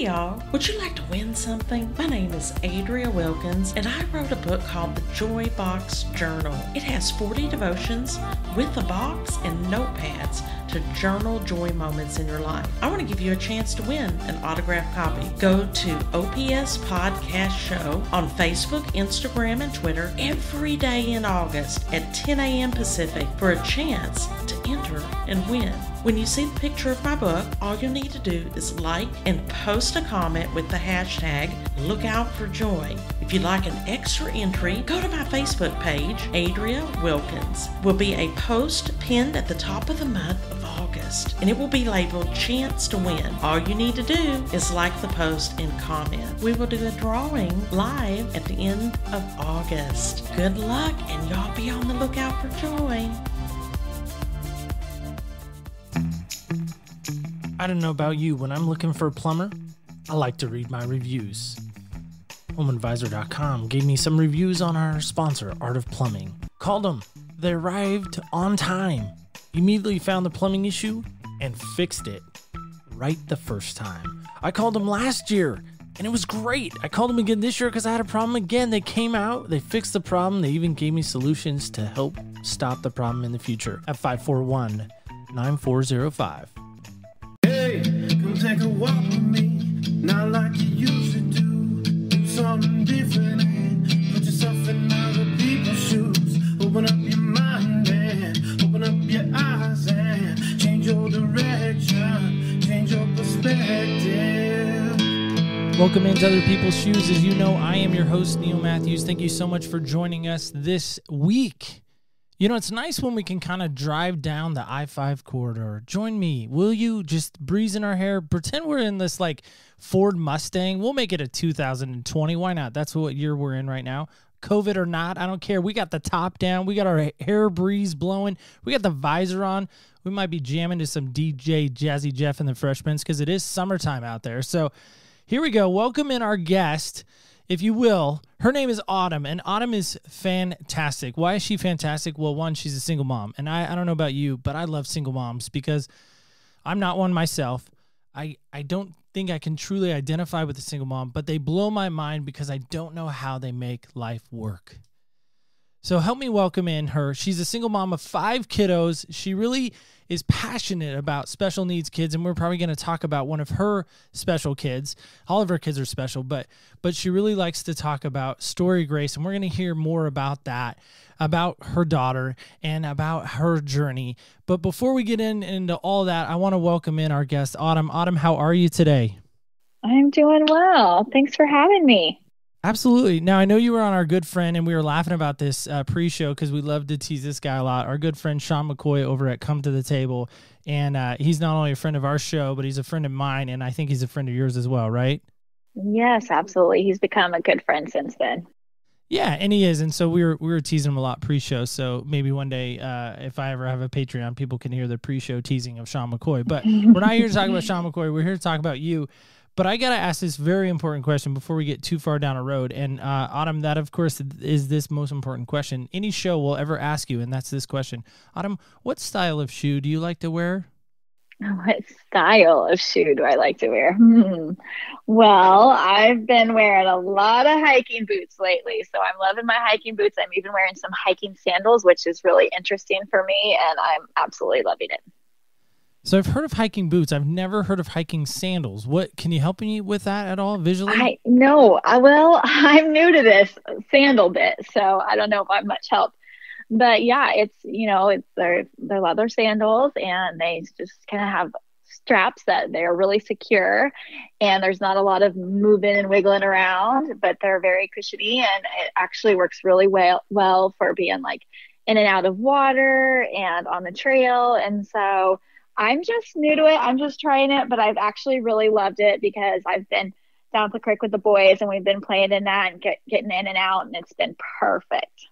Hey y'all, would you like to win something? My name is Adria Wilkins and I wrote a book called The Joy Box Journal. It has 40 devotions with a box and notepads to journal joy moments in your life. I want to give you a chance to win an autographed copy. Go to OPS Podcast Show on Facebook, Instagram, and Twitter every day in August at 10 a.m. Pacific for a chance to enter and win. When you see the picture of my book, all you need to do is like and post a comment with the hashtag #LookoutForJoy. If you'd like an extra entry, go to my Facebook page, Adria Wilkins. Will be a post pinned at the top of the month of August, and it will be labeled Chance to Win. All you need to do is like the post and comment. We will do a drawing live at the end of August. Good luck, and y'all be on the lookout for joy. I don't know about you, when I'm looking for a plumber, I like to read my reviews. HomeAdvisor.com gave me some reviews on our sponsor, Art of Plumbing. Called them. They arrived on time. Immediately found the plumbing issue and fixed it right the first time. I called them last year and it was great. I called them again this year because I had a problem again. They came out, they fixed the problem. They even gave me solutions to help stop the problem in the future at 541-9405. Hey, come take a walk with me, not like you used to do. Do something different and put yourself in other people's shoes. Open up your mind and open up your eyes and change your direction, change your perspective. Welcome into Other People's Shoes. As you know, I am your host, Neil Matthews. Thank you so much for joining us this week. You know, it's nice when we can kind of drive down the I-5 corridor. Join me. Will you? Just breeze in our hair. Pretend we're in this, like, Ford Mustang. We'll make it a 2020. Why not? That's what year we're in right now. COVID or not, I don't care. We got the top down. We got our hair breeze blowing. We got the visor on. We might be jamming to some DJ Jazzy Jeff and the Freshmen because it is summertime out there. So here we go. Welcome in our guest, if you will. Her name is Autumn, and Autumn is fantastic. Why is she fantastic? Well, one, she's a single mom, and I don't know about you, but I love single moms because I'm not one myself. I don't think I can truly identify with a single mom, but they blow my mind because I don't know how they make life work. So help me welcome in her. She's a single mom of 5 kiddos. She really is passionate about special needs kids, and we're probably going to talk about one of her special kids. All of her kids are special, but she really likes to talk about Story Grace, and we're going to hear more about that, about her daughter, and about her journey. But before we get into all that, I want to welcome in our guest, Autumn. Autumn, how are you today? I'm doing well. Thanks for having me. Absolutely. Now, I know you were on our good friend, and we were laughing about this pre-show because we love to tease this guy a lot. Our good friend Sean McCoy over at Come to the Table, and he's not only a friend of our show, but he's a friend of mine, and I think he's a friend of yours as well, right? Yes, absolutely. He's become a good friend since then. Yeah, and he is, and so we were teasing him a lot pre-show, so maybe one day if I ever have a Patreon, people can hear the pre-show teasing of Sean McCoy. But we're not here to talk about Sean McCoy. We're here to talk about you. But I got to ask this very important question before we get too far down a road. And Autumn, that, of course, is this most important question any show will ever ask you, and that's this question. Autumn, what style of shoe do you like to wear? What style of shoe do I like to wear? Well, I've been wearing a lot of hiking boots lately, so I'm loving my hiking boots. I'm even wearing some hiking sandals, which is really interesting for me, and I'm absolutely loving it. So I've heard of hiking boots. I've never heard of hiking sandals. What can you help me with that at all visually? Well, I'm new to this sandal bit, so I don't know if I'm much help. But yeah, they're leather sandals, and they just kind of have straps that they're really secure, and there's not a lot of moving and wiggling around, but they're very cushiony, and it actually works really well for being like in and out of water and on the trail. And so I'm just new to it. I'm just trying it, but I've actually really loved it because I've been down at the creek with the boys, and we've been playing in that and getting in and out, and it's been perfect.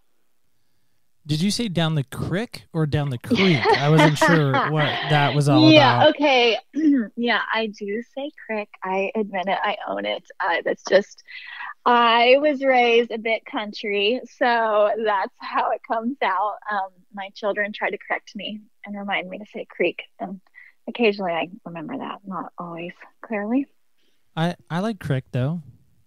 Did you say down the creek or down the creek? I wasn't sure what that was all about. Yeah, okay. Yeah, I do say creek. I admit it. I own it. That's just, I was raised a bit country, so that's how it comes out. My children try to correct me and remind me to say creek, and occasionally I remember that, not always clearly. I like Crick though.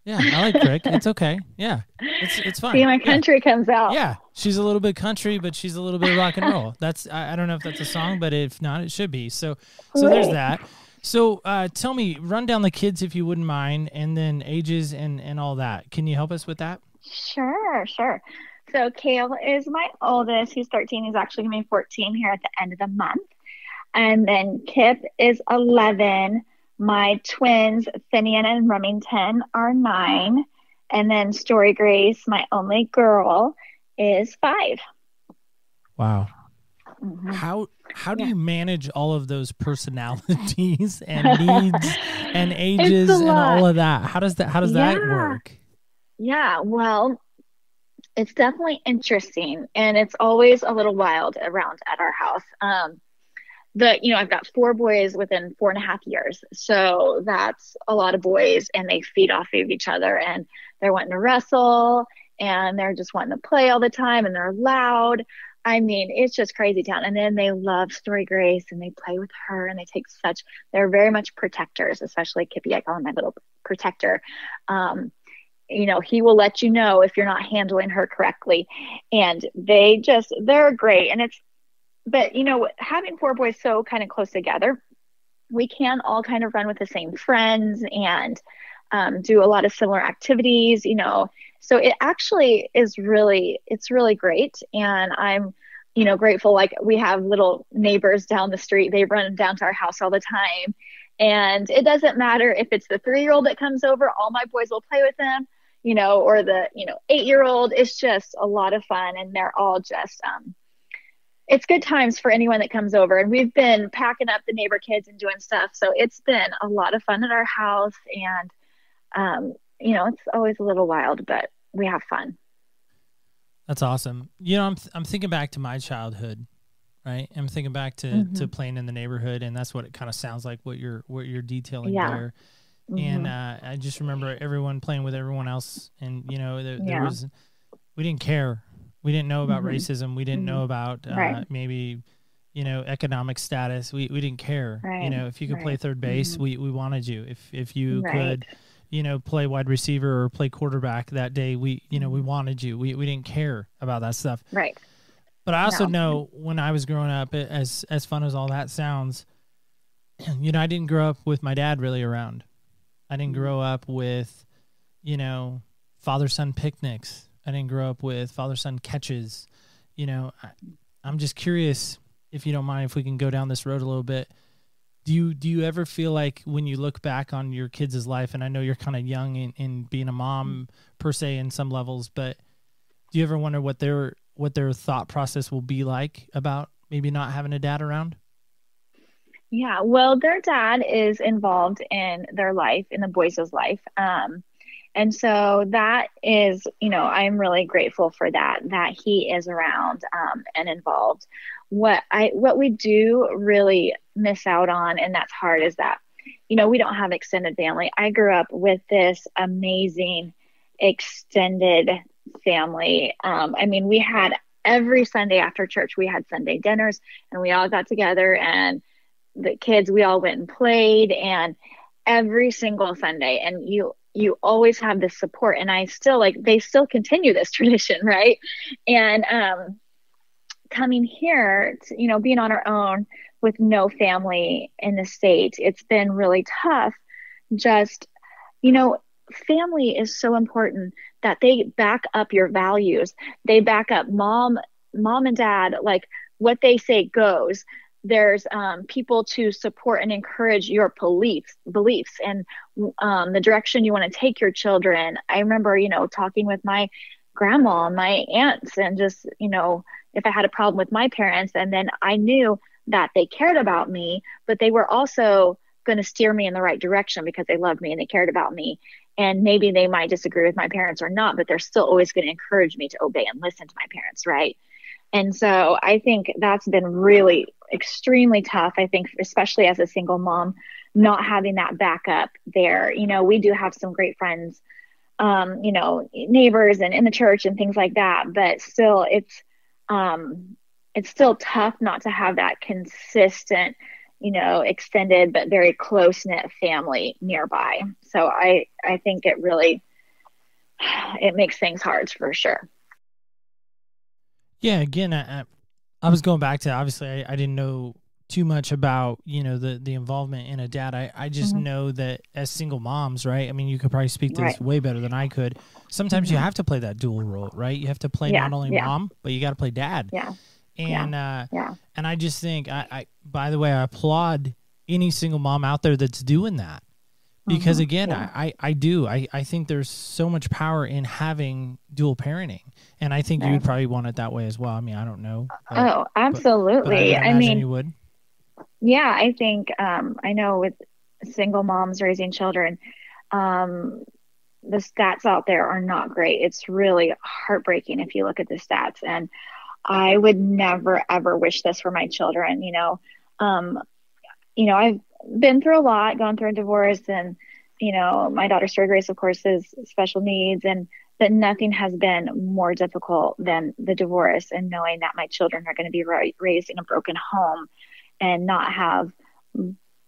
Yeah, I like Crick. It's okay. Yeah, it's fine. See, my country comes out. Yeah, she's a little bit country, but she's a little bit rock and roll. That's I don't know if that's a song, but if not, it should be. So there's that. So tell me, run down the kids if you wouldn't mind, and then ages and all that. Can you help us with that? Sure. So Kale is my oldest. He's 13. He's actually going to be 14 here at the end of the month. And then Kip is 11. My twins, Finian and Remington, are 9. And then Story Grace, my only girl, is 5. Wow. Mm-hmm. How do you manage all of those personalities and needs and ages and all of that? How does that work? Yeah, well, it's definitely interesting, and it's always a little wild around at our house. I've got 4 boys within 4.5 years. So that's a lot of boys, and they feed off of each other, and they're wanting to wrestle, and they're just wanting to play all the time, and they're loud. I mean, it's just crazy town. And then they love Story Grace, and they play with her, and they're very much protectors, especially Kippy. I call him my little protector. He will let you know if you're not handling her correctly, and they're great. But having 4 boys so kind of close together, we can all kind of run with the same friends and do a lot of similar activities, so it actually it's really great. And I'm, grateful. Like, we have little neighbors down the street. They run down to our house all the time. And it doesn't matter if it's the 3-year-old that comes over, all my boys will play with them, or the, 8-year-old. It's just a lot of fun. And they're all just, it's good times for anyone that comes over. And we've been packing up the neighbor kids and doing stuff. So it's been a lot of fun at our house. And, it's always a little wild, but we have fun. That's awesome. I'm thinking back to my childhood, right? I'm thinking back to playing in the neighborhood, and that's what it kind of sounds like, what you're detailing there. Mm-hmm. And I just remember everyone playing with everyone else, and there was, we didn't care. We didn't know about racism. We didn't know about maybe economic status. We didn't care. Right. If you could play third base, we wanted you. If you could play wide receiver or play quarterback that day, we wanted you. We didn't care about that stuff. Right. But I also know when I was growing up, as fun as all that sounds, I didn't grow up with my dad really around. I didn't grow up with, father-son picnics. I didn't grow up with father-son catches. I'm just curious, if you don't mind, if we can go down this road a little bit. Do you ever feel like when you look back on your kids' life, and I know you're kind of young in being a mom per se in some levels, but do you ever wonder what their thought process will be like about maybe not having a dad around? Yeah, well, their dad is involved in their life, in the boys' life. And so that is, I'm really grateful for that he is around and involved. What we do really miss out on, and that's hard, is that, we don't have extended family. I grew up with this amazing extended family. We had every Sunday after church, we had Sunday dinners, and we all got together, and the kids, we all went and played, and every single Sunday, and you always have this support. And they still continue this tradition. Right. And, coming here to, being on our own with no family in the state, it's been really tough. Just, family is so important, that they back up your values. They back up mom and dad, like what they say goes. There's people to support and encourage your beliefs and the direction you want to take your children. I remember, talking with my grandma and my aunts, and just, if I had a problem with my parents, and then I knew that they cared about me, but they were also going to steer me in the right direction because they loved me and they cared about me. And maybe they might disagree with my parents or not, but they're still always going to encourage me to obey and listen to my parents. Right. And so I think that's been really extremely tough. I think, especially as a single mom, not having that backup there. We do have some great friends, neighbors and in the church and things like that, but still it's still tough not to have that consistent, extended but very close knit family nearby. So I think it really, it makes things hard for sure. Yeah. Again, I was going back to, obviously I didn't know too much about, the involvement in a dad. I just know that as single moms, right? I mean, you could probably speak to this way better than I could. Sometimes you have to play that dual role, right? You have to play not only mom, but you got to play dad. Yeah. And, and I just think by the way, I applaud any single mom out there that's doing that, because again, I think there's so much power in having dual parenting. And I think you would probably want it that way as well. I mean, I don't know. Oh, absolutely. But I mean, you would. Yeah, I think, I know with single moms raising children, the stats out there are not great. It's really heartbreaking if you look at the stats, and I would never, ever wish this for my children. I've been through a lot, gone through a divorce, and, my daughter's third grade, of course, is special needs, but nothing has been more difficult than the divorce, and knowing that my children are going to be raised in a broken home and not have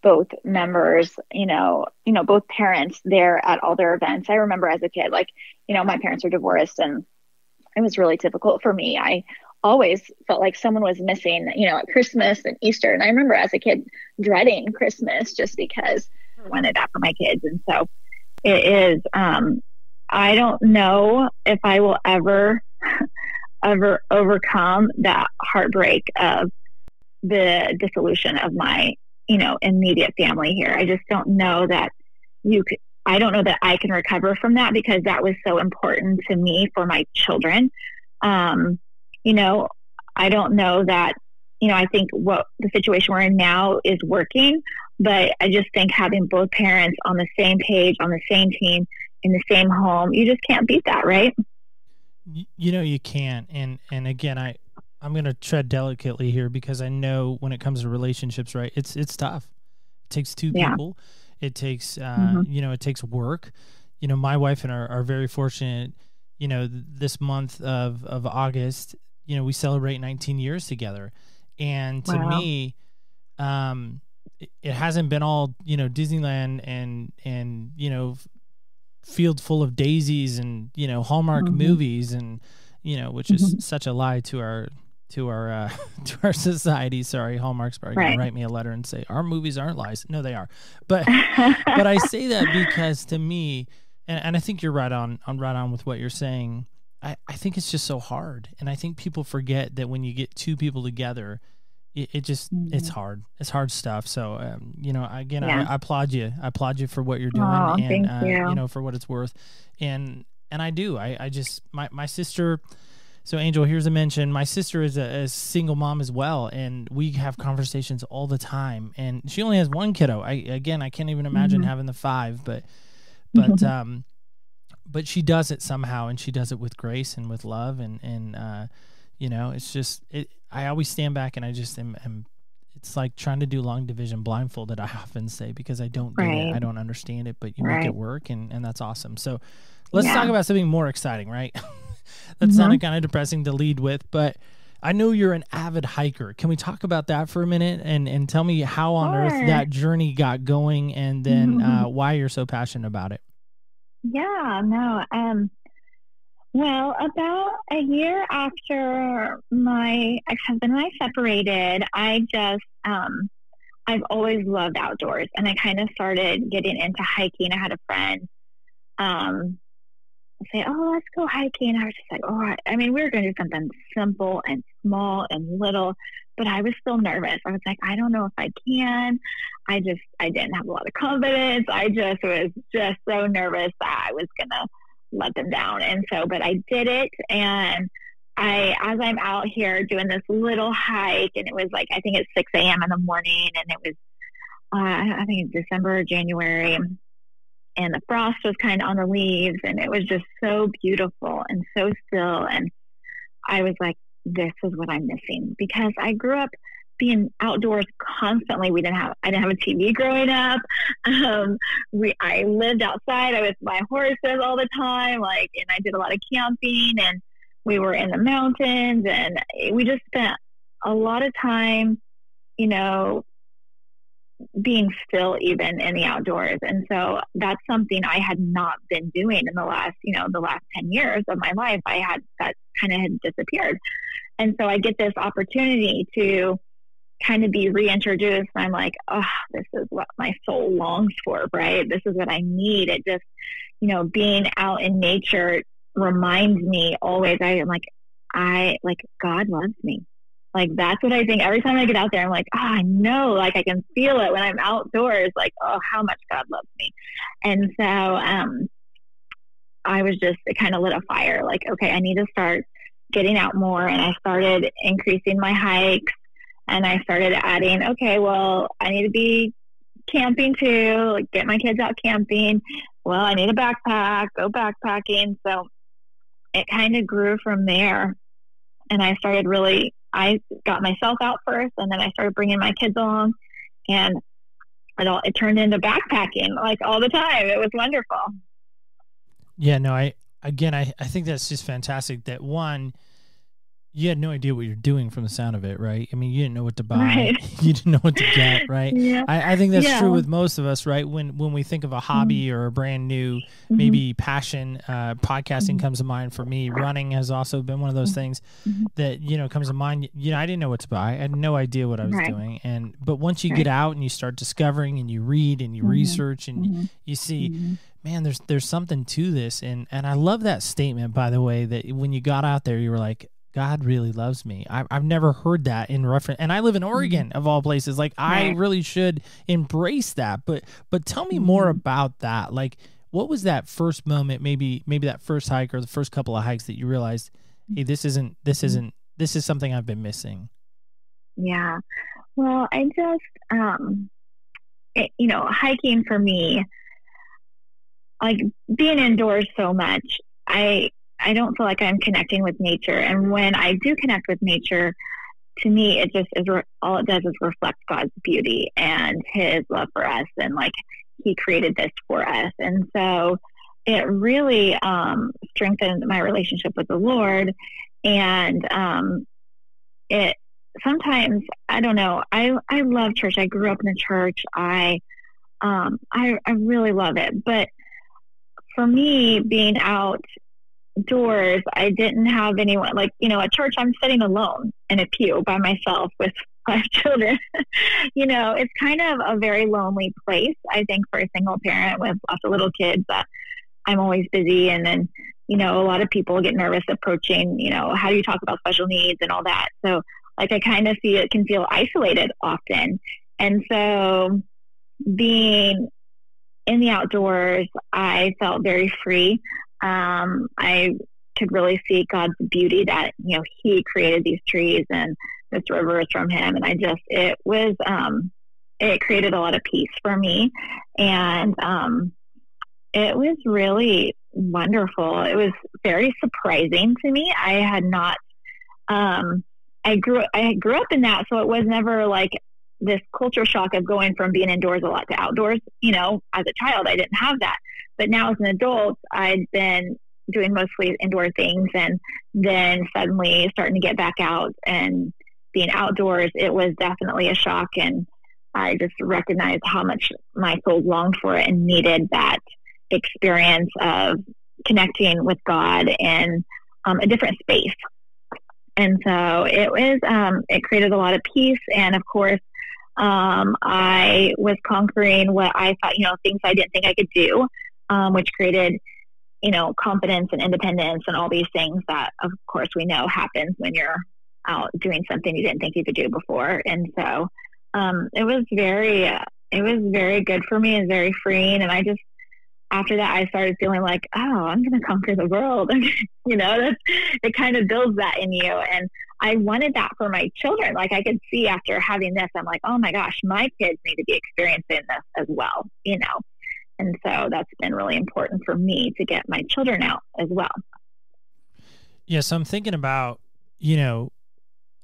both members, both parents there at all their events. I remember as a kid, my parents were divorced, and it was really difficult for me. I always felt like someone was missing, at Christmas and Easter. And I remember as a kid dreading Christmas just because I wanted that for my kids. And so it is, I don't know if I will ever overcome that heartbreak of the dissolution of my, immediate family here. I just don't know that I don't know that I can recover from that, because that was so important to me for my children. I don't know that, I think what the situation we're in now is working, but I just think having both parents on the same page, on the same team, in the same home, you just can't beat that, right? You can't. And again, I'm going to tread delicately here, because I know when it comes to relationships, right, it's tough. It takes two people. It takes, it takes work. My wife and I are very fortunate, this month of August, we celebrate 19 years together. And to me, it hasn't been all, Disneyland and field full of daisies and, Hallmark movies and, which is such a lie to our to our society. Sorry, Hallmark's probably going to write me a letter and say our movies aren't lies. No, they are. But but I say that because to me, and I think you're right on with what you're saying. I think it's just so hard, and I think people forget that when you get two people together, it just it's hard. It's hard stuff. So again, I applaud you. I applaud you for what you're doing, and thank you. For what it's worth. And I do. I just my sister. So Angel, here's a mention. My sister is a single mom as well, and we have conversations all the time. And she only has one kiddo. I can't even imagine having the 5, but she does it somehow, and she does it with grace and with love, and it's just I always stand back and I just am. It's like trying to do long division blindfolded, I often say, because I don't get it, I don't understand it, but you make it work, and that's awesome. So let's talk about something more exciting, right? That sounded kind of depressing to lead with, but I know you're an avid hiker. Can we talk about that for a minute and tell me how on earth that journey got going, and then why you're so passionate about it? Yeah, no. Well, about a year after my ex-husband and I separated, I've always loved outdoors, and I kind of started getting into hiking. I had a friend say, "Oh, let's go hiking." And I was just like, we were going to do something simple and small and little, but I was still nervous. I was like, I don't know if I can. I didn't have a lot of confidence. I just was just so nervous that I was going to let them down. And so, but I did it. And as I'm out here doing this little hike, and it was like, I think it's 6 a.m. in the morning, and it was, I think it's December or January, and the frost was kind of on the leaves, and it was just so beautiful and so still. And I was like, this is what I'm missing, because I grew up being outdoors constantly. I didn't have a TV growing up. I lived outside. I was with my horses all the time, and I did a lot of camping, and we were in the mountains, and we just spent a lot of time, being still even in the outdoors. And so that's something I had not been doing in the last 10 years of my life. That kind of had disappeared. And so I get this opportunity to kind of be reintroduced. And I'm like, oh, this is what my soul longs for, right? This is what I need. It just, being out in nature reminds me always, God loves me. Like, that's what I think. Every time I get out there, I'm like, I know, like, I can feel it when I'm outdoors, like, oh, how much God loves me. And so I was just, it kind of lit a fire. Like, okay, I need to start getting out more. And I started increasing my hikes, and I started adding, okay, well, I need to be camping too, like, get my kids out camping. Well, I need a backpack, go backpacking. So it kind of grew from there. And I got myself out first, and then I started bringing my kids along, and it turned into backpacking like all the time. It was wonderful. Yeah, no, I think that's just fantastic. That one, you had no idea what you're doing from the sound of it, right? I mean, you didn't know what to buy. Right. You didn't know what to get, right? Yeah. I think that's true with most of us, right? When we think of a hobby or a brand new, maybe passion, podcasting comes to mind for me. Running has also been one of those things that, comes to mind. I didn't know what to buy. I had no idea what I was doing. But once you get out and you start discovering, and you read and you research and you see, man, there's something to this. And I love that statement, by the way, that when you got out there, you were like, God really loves me. I've never heard that in reference, and I live in Oregon of all places. Like, I really should embrace that. But tell me more about that. Like, what was that first moment? Maybe that first hike or the first couple of hikes that you realized, hey, this is something I've been missing. Yeah. Well, I just, hiking for me, like, being indoors so much, I don't feel like I'm connecting with nature. And when I do connect with nature, to me, it just is, all it does is reflect God's beauty and his love for us. And, like, he created this for us. And so it really strengthened my relationship with the Lord. And it sometimes, I don't know, I love church. I grew up in a church. I really love it. But for me, being outdoors, I didn't have anyone, like, at church, I'm sitting alone in a pew by myself with 5 children. It's kind of a very lonely place, I think, for a single parent with lots of little kids, that I'm always busy. And then, a lot of people get nervous approaching, how do you talk about special needs and all that. So, like, I kind of can feel isolated often. And so being in the outdoors, I felt very free. I could really see God's beauty, that, he created these trees and this river is from him. And it created a lot of peace for me. And, it was really wonderful. It was very surprising to me. I had not, I grew up in that. So it was never like this culture shock of going from being indoors a lot to outdoors. As a child, I didn't have that. But now as an adult, I'd been doing mostly indoor things, and then suddenly starting to get back out and being outdoors, it was definitely a shock. And I just recognized how much my soul longed for it and needed that experience of connecting with God in a different space. And so it created a lot of peace. And of course, I was conquering what I thought, things I didn't think I could do, which created, confidence and independence and all these things that, of course, we know happens when you're out doing something you didn't think you could do before. And so it was very good for me and very freeing. And after that, I started feeling like, oh, I'm going to conquer the world. It kind of builds that in you. And I wanted that for my children. Like, I could see after having this, I'm like, oh my gosh, my kids need to be experiencing this as well, And so that's been really important for me to get my children out as well. Yeah, so I'm thinking about,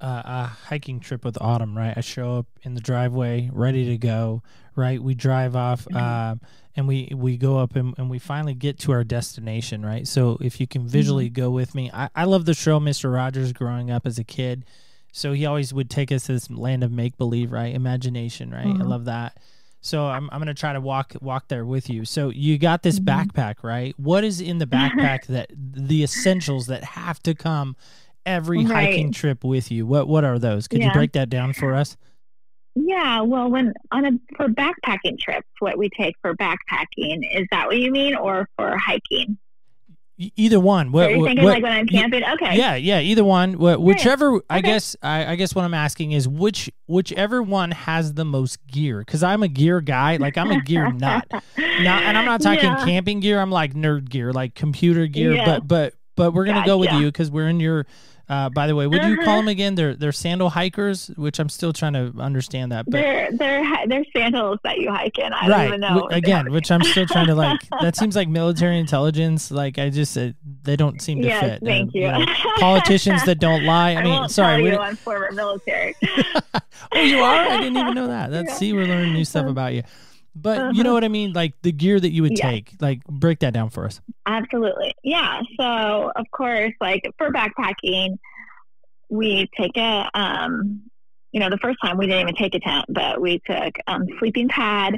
a hiking trip with Autumn, right? I show up in the driveway, ready to go, right? We drive off, and we go up and we finally get to our destination, right? So if you can visually go with me, I love the show Mr. Rogers growing up as a kid. So he always would take us to this land of make believe, right? Imagination, right? I love that. So I'm going to try to walk there with you. So you got this backpack, right? What is in the backpack that the essentials that have to come every hiking trip with you? What are those? Could you break that down for us? Yeah, well, for backpacking trips, what we take for backpacking, is that what you mean, or for hiking? Either one. Are you thinking like when I'm camping? Okay. Yeah, either one. Whichever. Okay. I guess what I'm asking is whichever one has the most gear. Because I'm a gear guy. Like I'm a gear nut. And I'm not talking camping gear. I'm like nerd gear, like computer gear. Yeah. But we're gonna go with you because we're in your. By the way, what do you call them again? They're sandal hikers, which I'm still trying to understand that. But they're sandals that you hike in. I don't even know. Again, which I'm still trying to like. That seems like military intelligence. Like I just they don't seem to fit. Thank you. Politicians that don't lie. I mean, sorry. I'm former military. Oh, you are? I didn't even know that. See, we're learning new stuff about you. But you know what I mean? Like the gear that you would take, like break that down for us. Absolutely. Yeah. So of course, like for backpacking, we take the first time we didn't even take a tent, but we took sleeping pad.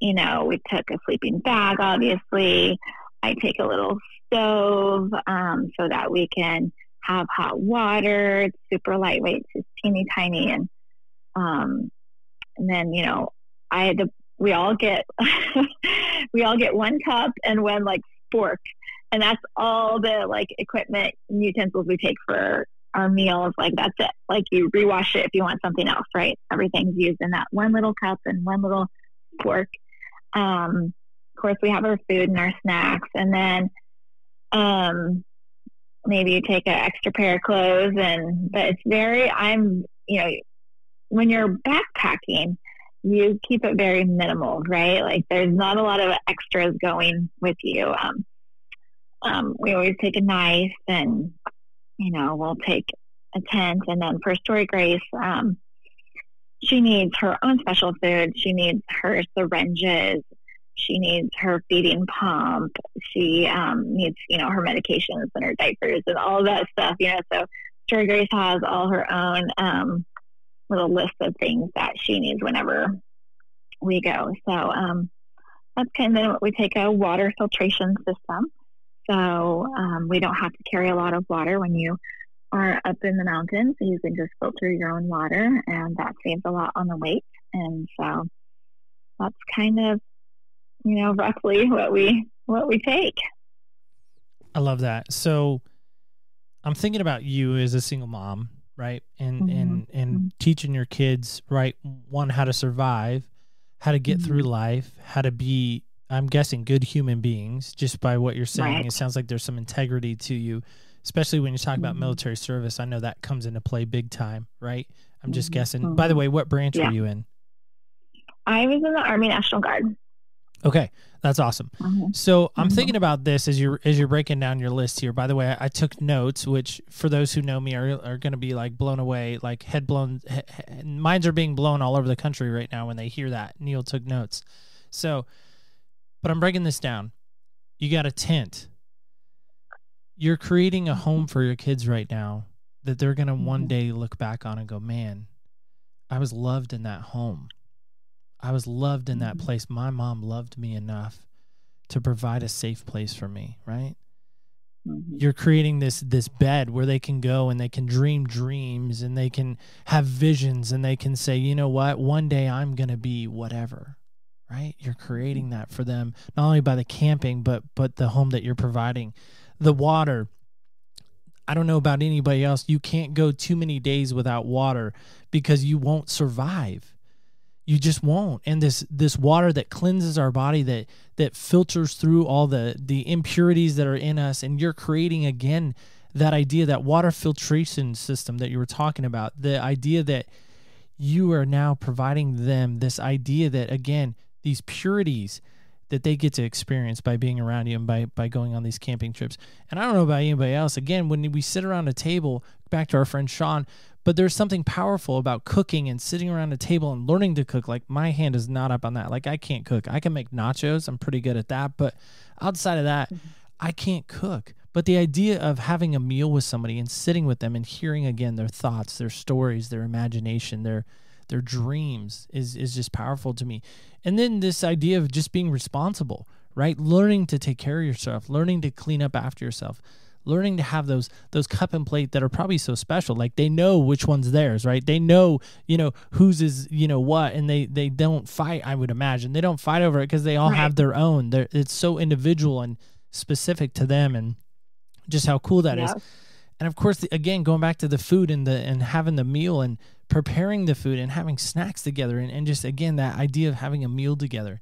We took a sleeping bag, obviously. I take a little stove so that we can have hot water. It's super lightweight, just teeny tiny. And then, we all get one cup and one like fork, and that's all the like equipment and utensils we take for our meals. Like that's it. Like you rewash it if you want something else, right? Everything's used in that one little cup and one little fork. Of course, we have our food and our snacks, and then maybe you take an extra pair of clothes. But it's when you're backpacking, you keep it very minimal, right? Like there's not a lot of extras going with you. We always take a knife, and, we'll take a tent. And then for Story Grace, she needs her own special food. She needs her syringes. She needs her feeding pump. She needs, her medications and her diapers and all that stuff, So Story Grace has all her own little list of things that she needs whenever we go. So that's kind of what we take, a water filtration system. So we don't have to carry a lot of water when you are up in the mountains. So you can just filter your own water, and that saves a lot on the weight. And so that's kind of, roughly what we take. I love that. So I'm thinking about you as a single mom, right? And teaching your kids, right, one, how to survive, how to get through life, how to be, I'm guessing, good human beings. Just by what you're saying, right. It sounds like there's some integrity to you, especially when you talk about military service. I know that comes into play big time, right? I'm just guessing. By the way, what branch were you in? I was in the Army National Guard. Okay, that's awesome. So I'm thinking about this as you're breaking down your list here. By the way, I took notes, which for those who know me are going to be like blown away, like head blown. Minds are being blown all over the country right now when they hear that Neil took notes. So, but I'm breaking this down. You got a tent. You're creating a home for your kids right now that they're going to one day look back on and go, man, I was loved in that home. I was loved in that place. My mom loved me enough to provide a safe place for me, right? You're creating this bed where they can go and they can dream dreams and they can have visions and they can say, you know what, one day I'm going to be whatever, right? You're creating that for them, not only by the camping, but the home that you're providing. The water. I don't know about anybody else. You can't go too many days without water because you won't survive. You just won't. And this water that cleanses our body, that filters through all the impurities that are in us, and you're creating again that idea, that water filtration system that you were talking about, the idea that you are now providing them this idea that, again, these purities that they get to experience by being around you and by going on these camping trips. And I don't know about anybody else. Again, when we sit around a table, back to our friend Sean, but there's something powerful about cooking and sitting around a table and learning to cook. Like, my hand is not up on that. Like, I can't cook. I can make nachos. I'm pretty good at that. But outside of that, I can't cook. But the idea of having a meal with somebody and sitting with them and hearing again their thoughts, their stories, their imagination, their dreams is just powerful to me. And then this idea of just being responsible, right? Learning to take care of yourself, learning to clean up after yourself, learning to have those cup and plate that are probably so special. Like they know which one's theirs, right? They know, whose is, what, and they don't fight, I would imagine. They don't fight over it because they all have their own. It's so individual and specific to them, and just how cool that is. And of course, again, going back to the food and having the meal and preparing the food and having snacks together, and just, again, that idea of having a meal together.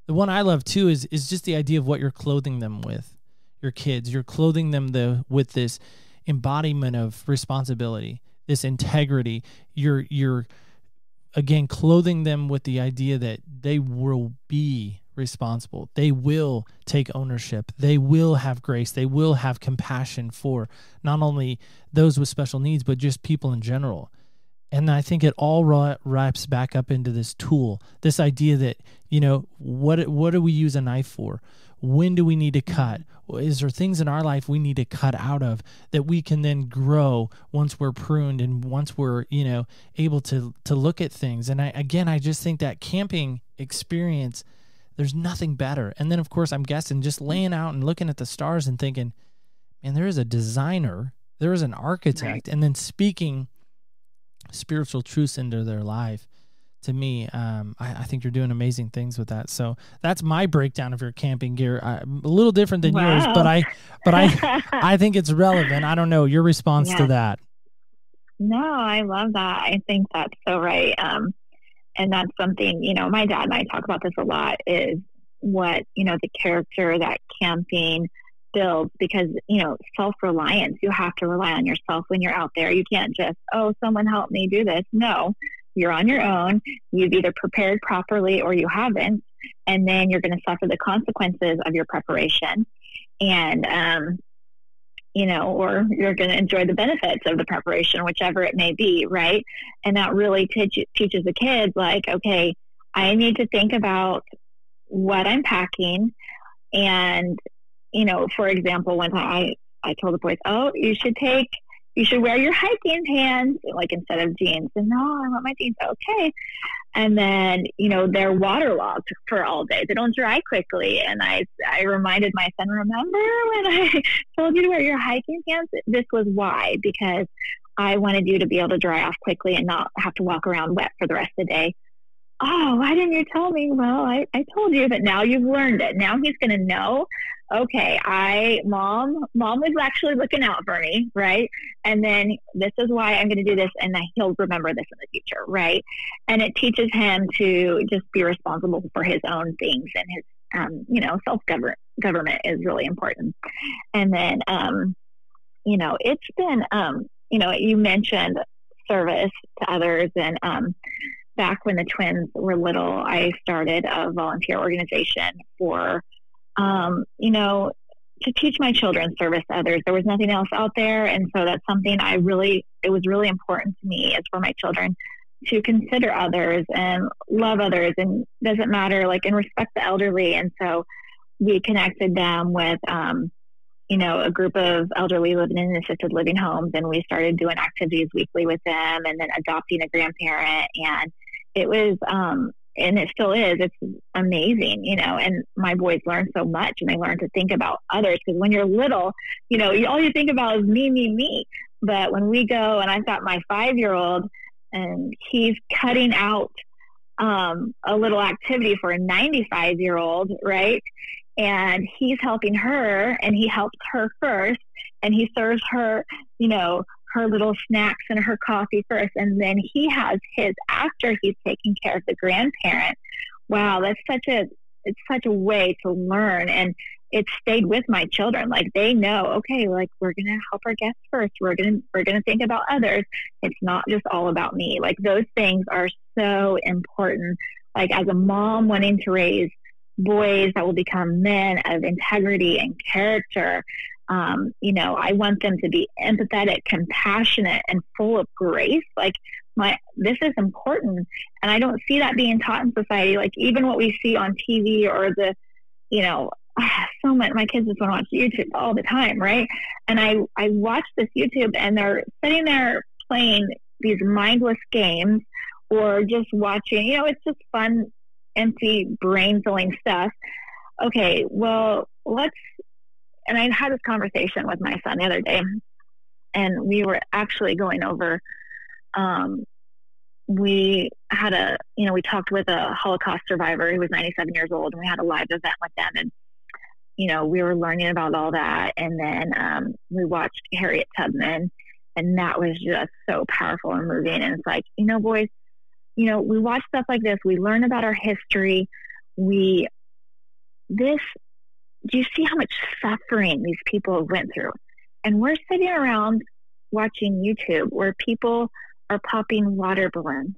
The one I love too is just the idea of what you're clothing them with. Your kids, you're clothing them with this embodiment of responsibility, this integrity. You're again clothing them with the idea that they will be responsible. They will take ownership. They will have grace. They will have compassion for not only those with special needs, but just people in general. And I think it all wraps back up into this tool, this idea that, what do we use a knife for? When do we need to cut? Is there things in our life we need to cut out of that we can then grow once we're pruned and once we're, able to look at things? And I just think that camping experience, there's nothing better. And then, of course, I'm guessing just laying out and looking at the stars and thinking, man, there is a designer, there is an architect, and then speaking spiritual truths into their life. To me, I think you're doing amazing things with that. So that's my breakdown of your camping gear. A little different than yours, but I think it's relevant. I don't know your response to that. No, I love that. I think that's so right. And that's something, my dad and I talk about this a lot, is what, the character that camping builds, because, self-reliance, you have to rely on yourself when you're out there. You can't just, someone help me do this. No, you're on your own. You've either prepared properly or you haven't, and then you're going to suffer the consequences of your preparation. And, or you're going to enjoy the benefits of the preparation, whichever it may be, right? And that really teaches the kids, like, okay, I need to think about what I'm packing. And, for example, one time I told the boys, you should wear your hiking pants, like, instead of jeans. And no, I want my jeans. Okay. And then, they're waterlogged for all day. They don't dry quickly. And I reminded my son, remember when I told you to wear your hiking pants? This was why, because I wanted you to be able to dry off quickly and not have to walk around wet for the rest of the day. Oh, why didn't you tell me? Well, I told you, but now you've learned it. Now he's going to know, okay, mom was actually looking out for me, right? And then this is why I'm going to do this, and he'll remember this in the future, right? And it teaches him to just be responsible for his own things, and his, self-government is really important. And then, it's been, you mentioned service to others, and back when the twins were little, I started a volunteer organization for, to teach my children service to others. There was nothing else out there. And so that's something it was really important to me, is for my children to consider others and love others, and doesn't matter, and respect the elderly. And so we connected them with, a group of elderly living in assisted living homes, and we started doing activities weekly with them, and then adopting a grandparent. And it was, and it still is, it's amazing, and my boys learn so much, and they learn to think about others, because when you're little, all you think about is me. But when we go, and I've got my 5-year-old, and he's cutting out a little activity for a 95-year-old, right? And he's helping her, and he helps her first, and he serves her, her little snacks and her coffee first, and then he has his after he's taking care of the grandparent. Wow, it's such a way to learn, and it stayed with my children. Like, they know, okay, we're gonna help our guests first. We're gonna think about others. It's not just all about me. Like, those things are so important. Like, as a mom wanting to raise boys that will become men of integrity and character, I want them to be empathetic, compassionate, and full of grace. This is important. And I don't see that being taught in society. Like, even what we see on TV, or the, so much. My kids just want to watch YouTube all the time, right? And I watch this YouTube, and they're sitting there playing these mindless games or just watching, it's just fun, empty, brain-filling stuff. Okay, well, and I had this conversation with my son the other day, and we were actually going over, we had we talked with a Holocaust survivor who was 97 years old, and we had a live event with them, and we were learning about all that. And then we watched Harriet Tubman, and that was just so powerful and moving. And it's like, boys, we watch stuff like this. We learn about our history. Do you see how much suffering these people went through? And we're sitting around watching YouTube where people are popping water balloons.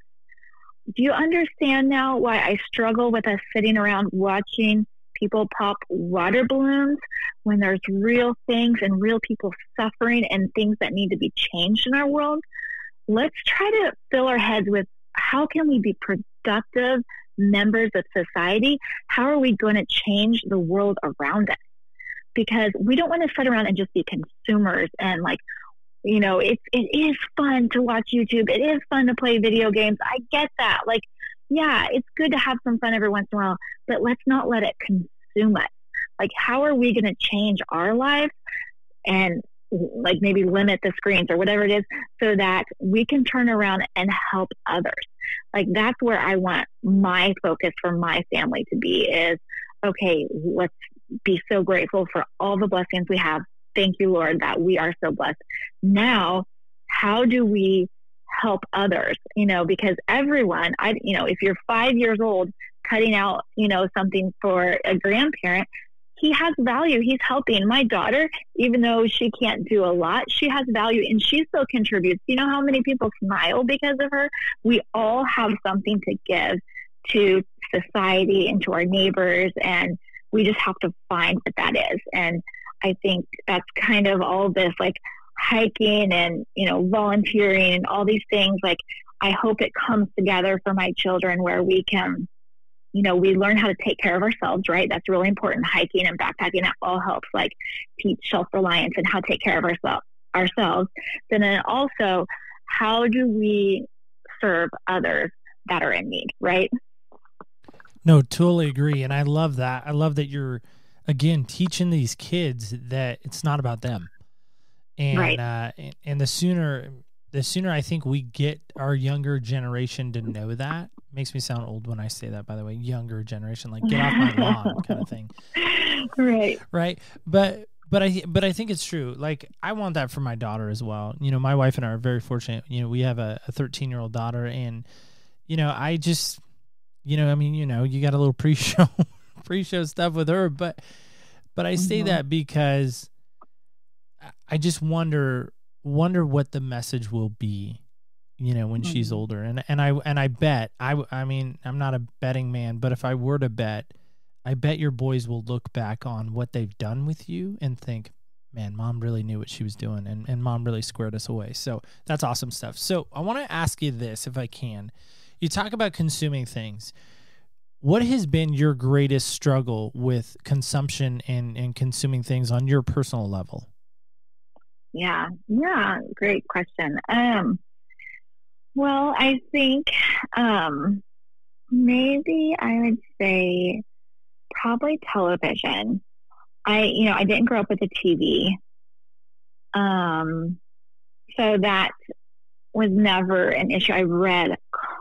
Do you understand now why I struggle with us sitting around watching people pop water balloons when there's real things and real people suffering and things that need to be changed in our world? Let's try to fill our heads with, how can we be productive members of society? How are we going to change the world around us? Because we don't want to sit around and just be consumers and it is fun to watch YouTube. It is fun to play video games. I get that. Yeah, it's good to have some fun every once in a while, but let's not let it consume us. How are we going to change our lives and maybe limit the screens or whatever it is so that we can turn around and help others? That's where I want my focus for my family to be is, okay, let's be so grateful for all the blessings we have. Thank you, Lord, that we are so blessed. Now, how do we help others? Because everyone, if you're 5 years old cutting out, something for a grandparent, he has value. He's helping. My daughter, even though she can't do a lot, she has value and she still contributes. You know how many people smile because of her? We all have something to give to society and to our neighbors, and we just have to find what that is. And I think that's kind of all this hiking and, volunteering and all these things. I hope it comes together for my children where we can, we learn how to take care of ourselves, right? That's really important. Hiking and backpacking, that all helps teach self-reliance and how to take care of ourselves. And then also, how do we serve others that are in need, right? No, totally agree. And I love that. I love that you're, again, teaching these kids that it's not about them. And right. And the sooner I think we get our younger generation to know that. Makes me sound old when I say that, by the way, younger generation, get off my lawn kind of thing. Right. But I think it's true. I want that for my daughter as well. My wife and I are very fortunate. We have a 13-year-old daughter, and I just, you got a little pre-show stuff with her, but I say that because I just wonder what the message will be, when she's older. And I bet I mean, I'm not a betting man, but if I were to bet, I bet your boys will look back on what they've done with you and think, man, mom really knew what she was doing, and mom really squared us away. So that's awesome stuff. So I want to ask you this, if I can. You talk about consuming things. What has been your greatest struggle with consumption and consuming things on your personal level? Yeah, great question. Well, I think maybe I would say probably television. I didn't grow up with a TV, so that was never an issue. I read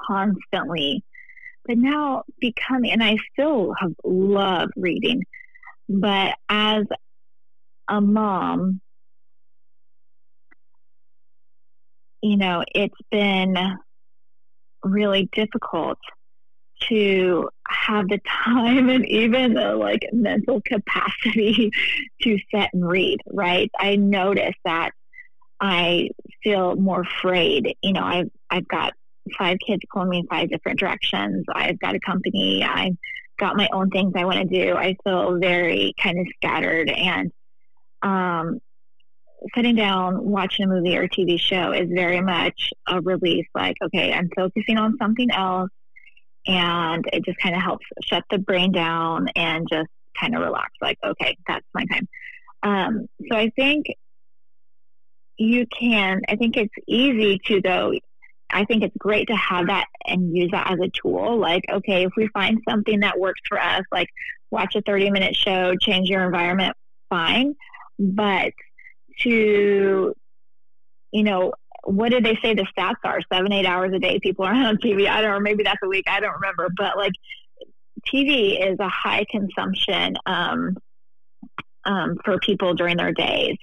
constantly. But now and I still have loved reading, but as a mom, it's been really difficult to have the time and even the mental capacity to sit and read, right? I notice that I feel more afraid. I've got 5 kids pulling me in 5 different directions. I've got a company. I've got my own things I want to do. I feel very kind of scattered, and sitting down, watching a movie or a TV show is very much a release. Okay, I'm focusing on something else, and it just kind of helps shut the brain down and just kind of relax, like, okay, that's my time. So I think I think it's easy to go, I think it's great to have that and use that as a tool. Like, okay, if we find something that works for us, like watch a 30-minute show, change your environment, fine. But to, what did they say the stats are? 7-8 hours a day people are on TV. I don't know, maybe that's a week. I don't remember. But like TV is a high consumption for people during their days.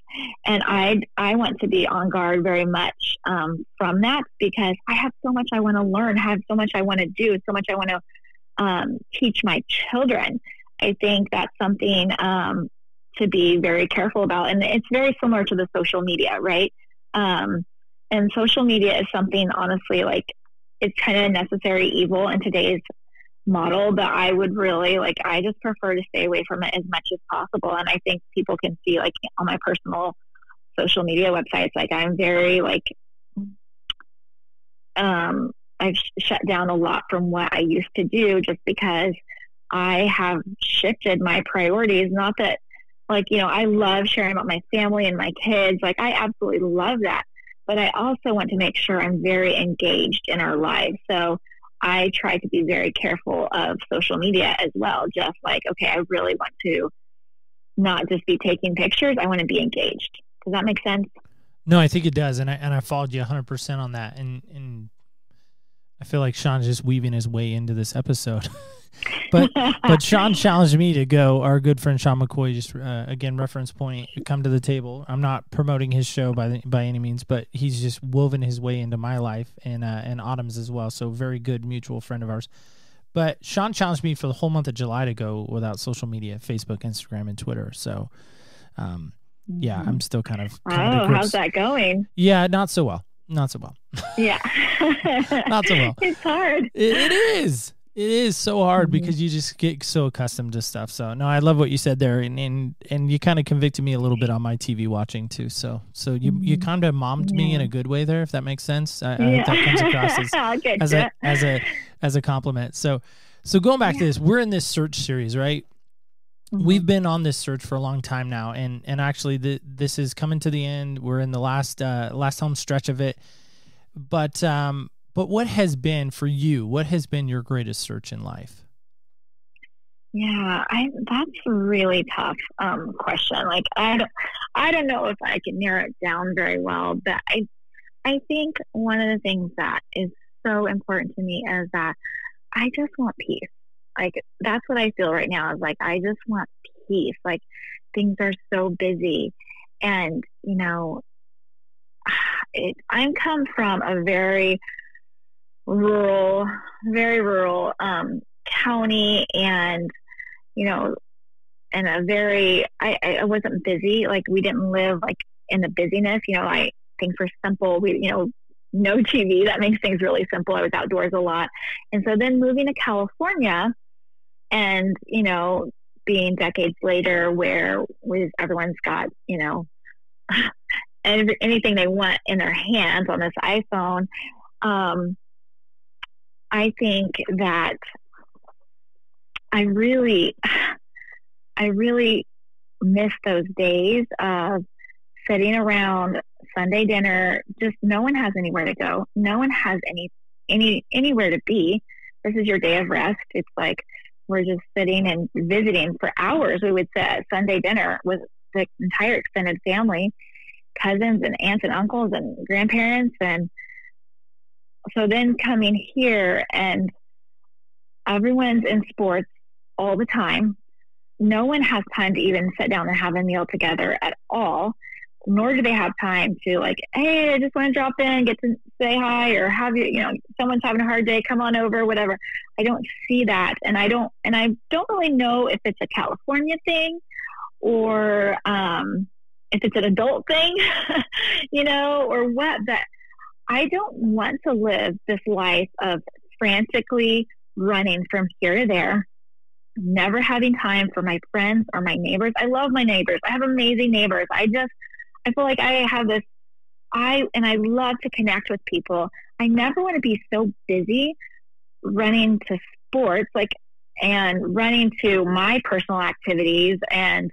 And I want to be on guard very much from that, because I have so much I want to learn, have so much I want to do, so much I want to teach my children. I think that's something to be very careful about. And it's very similar to the social media, right? And social media is something, honestly, like it's kind of a necessary evil in today's model, but I would really I just prefer to stay away from it as much as possible. And I think people can see like on my personal social media websites, like I'm very I've shut down a lot from what I used to do, just because I have shifted my priorities. Not that I love sharing about my family and my kids. Like I absolutely love that. But I also want to make sure I'm very engaged in our lives. So I try to be very careful of social media as well. Just like, okay, I really want to not just be taking pictures. I want to be engaged. Does that make sense? No, I think it does. And I followed you 100% on that. And I feel like Sean's just weaving his way into this episode. But Sean challenged me to go. Our good friend Sean McCoy, just again, reference point, come to the table. I'm not promoting his show by any means, but he's just woven his way into my life and Autumn's as well. So very good mutual friend of ours. But Sean challenged me for the whole month of July to go without social media, Facebook, Instagram, and Twitter. So, yeah, I'm still kind of. How's that going? Yeah, not so well. Not so well. Yeah, not so well. It's hard. It is. It is so hard because you just get so accustomed to stuff. So no, I love what you said there, and you kind of convicted me a little bit on my TV watching too. So you kind of mommed me in a good way there, if that makes sense. I hope that comes across as a compliment. So going back to this, we're in this search series, right? We've been on this search for a long time now, and actually this is coming to the end. We're in the last home stretch of it, but what has been for you? What has been your greatest search in life? Yeah, that's a really tough question. Like I don't know if I can narrow it down very well, but I think one of the things that is so important to me is that I just want peace. Like that's what I feel right now, is like I just want peace. Like things are so busy, and I come from a very rural county, and and a very I wasn't busy. Like we didn't live like in the busyness. Things were simple. We no TV. That makes things really simple. I was outdoors a lot, and so then moving to California, and being decades later, where everyone's got anything they want in their hands on this iPhone. I think that I really miss those days of sitting around Sunday dinner. Just no one has anywhere to go. No one has anywhere to be. This is your day of rest. It's like we're just sitting and visiting for hours. We would sit at Sunday dinner with the entire extended family, cousins and aunts and uncles and grandparents. And so then coming here, and everyone's in sports all the time. No one has time to even sit down and have a meal together at all, nor do they have time to like, hey, I just want to drop in, get to say hi, or have someone's having a hard day, come on over, whatever. I don't see that. And I don't really know if it's a California thing or if it's an adult thing, or what, but I don't want to live this life of frantically running from here to there, never having time for my friends or my neighbors. I love my neighbors. I have amazing neighbors. I feel like I have this, I love to connect with people. I never want to be so busy running to sports. Like and running to my personal activities and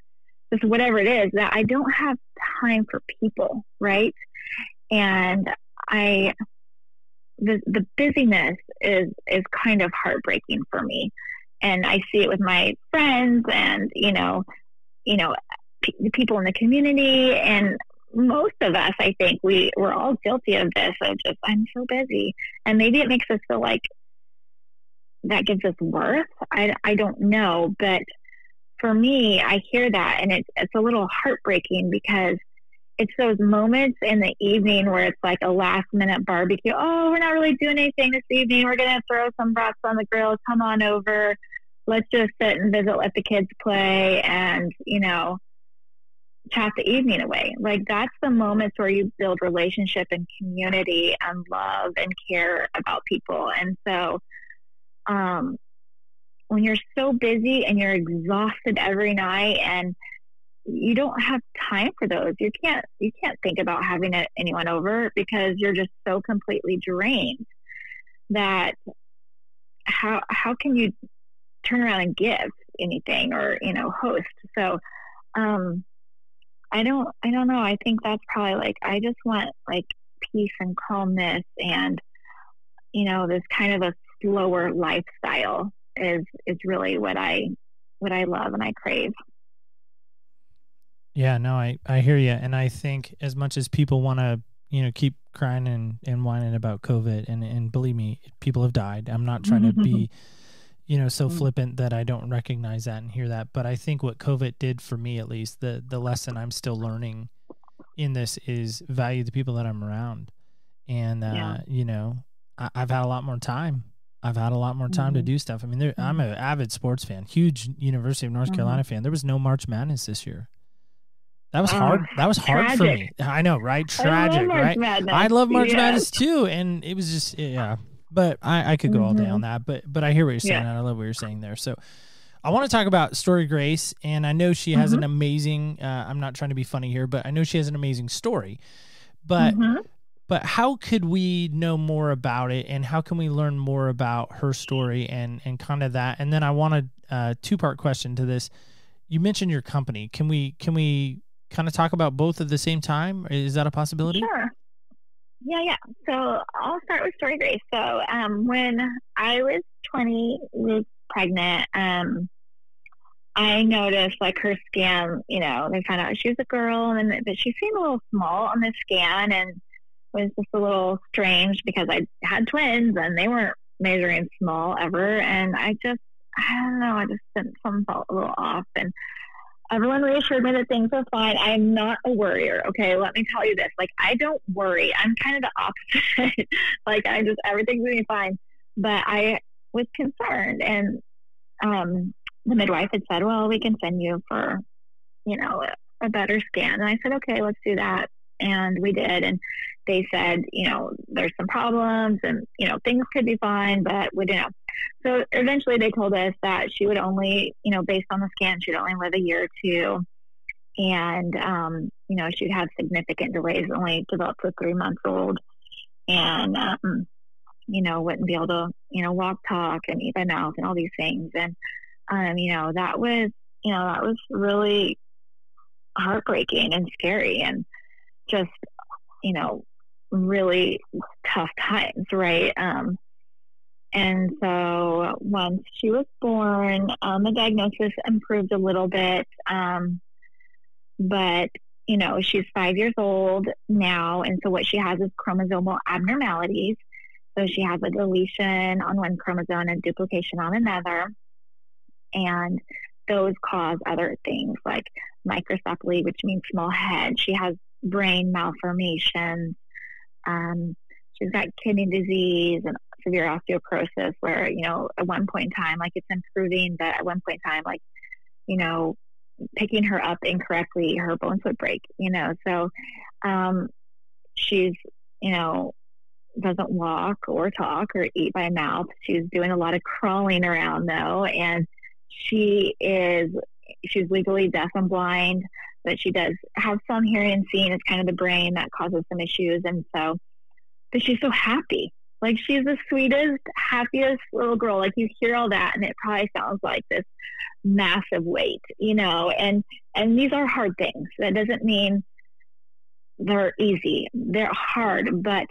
just whatever it is, that I don't have time for people, right? And the busyness is kind of heartbreaking for me. And I see it with my friends and, people in the community, and most of us, I think we're all guilty of this, of just, I'm so busy. And maybe it makes us feel like that gives us worth. I don't know. But for me, I hear that and it's a little heartbreaking, because it's those moments in the evening where it's like a last minute barbecue. Oh, we're not really doing anything this evening. We're going to throw some brats on the grill. Come on over. Let's just sit and visit, let the kids play, and, chat the evening away. Like, that's the moments where you build relationship and community and love and care about people. And so, when you're so busy and you're exhausted every night and you don't have time for those, you can't think about having anyone over, because you're just so completely drained that how can you turn around and give anything or, host? So, I don't know. I think that's probably like, I just want like peace and calmness and, this kind of a slower lifestyle is really what I love and I crave. Yeah, no, I hear you. And I think as much as people want to, keep crying and whining about COVID, and believe me, people have died. I'm not trying to be, so flippant that I don't recognize that and hear that. But I think what COVID did for me, at least, the lesson I'm still learning in this is value the people that I'm around. And, I've had a lot more time. I've had a lot more time to do stuff. I mean, I'm an avid sports fan, huge University of North Carolina fan. There was no March Madness this year. That was hard. That was hard for me. I know, right? Tragic, right? I love March Madness too. And it was just, yeah. But I could go all day on that. But I hear what you're saying, and I love what you're saying there. So I want to talk about Story Grace, and I know she has an amazing, I'm not trying to be funny here, but I know she has an amazing story. But how could we know more about it, and how can we learn more about her story and kind of that? And then I want a two-part question to this. You mentioned your company. Can we kind of talk about both at the same time? Is that a possibility? Sure. Yeah. So I'll start with Story Grace. So when I was 20 weeks pregnant, I noticed like her scan, they found out she was a girl, but she seemed a little small on the scan, and was just a little strange because I had twins and they weren't measuring small ever. And I don't know, I just something felt a little off, and everyone reassured me that things are fine. I'm not a worrier. Okay. Let me tell you this. Like, I don't worry. I'm kind of the opposite. Like, everything's going to be fine, but I was concerned, and, the midwife had said, well, we can send you for, a better scan. And I said, okay, let's do that. And we did. And they said, there's some problems and, things could be fine, but we didn't know. So eventually they told us that she would only, based on the scan, she'd only live a year or two. And, she'd have significant delays, only developed a 3-month-old, and, wouldn't be able to, walk, talk, and eat by mouth and all these things. And, that was really heartbreaking and scary, and just, really tough times, right? And so once she was born, the diagnosis improved a little bit, but she's 5 years old now, and so what she has is chromosomal abnormalities. So she has a deletion on one chromosome and duplication on another, and those cause other things like microcephaly, which means small head. She has brain malformations. She's got kidney disease and severe osteoporosis, where, at one point in time, like, it's improving, but at one point in time, like, picking her up incorrectly, her bones would break, so, she's, doesn't walk or talk or eat by mouth. She's doing a lot of crawling around though. And she's legally deaf and blind, but she does have some hearing and seeing. It's kind of the brain that causes some issues. And so, but she's so happy. Like, she's the sweetest, happiest little girl. Like, you hear all that and it probably sounds like this massive weight, and these are hard things. That doesn't mean they're easy. They're hard, but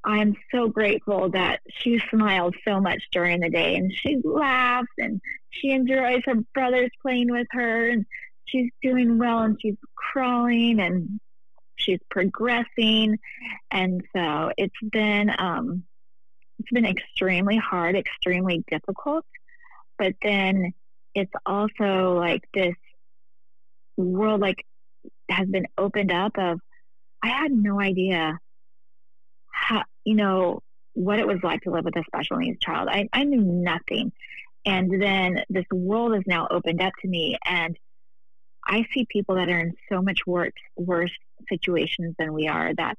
I'm so grateful that she smiles so much during the day, and she laughs, and she enjoys her brothers playing with her, and she's doing well, and she's crawling, and she's progressing. And so it's been extremely hard, extremely difficult, but then it's also like this world like has been opened up of, I had no idea how, what it was like to live with a special needs child. I knew nothing. And then this world is now opened up to me, and I see people that are in so much worse situations than we are, that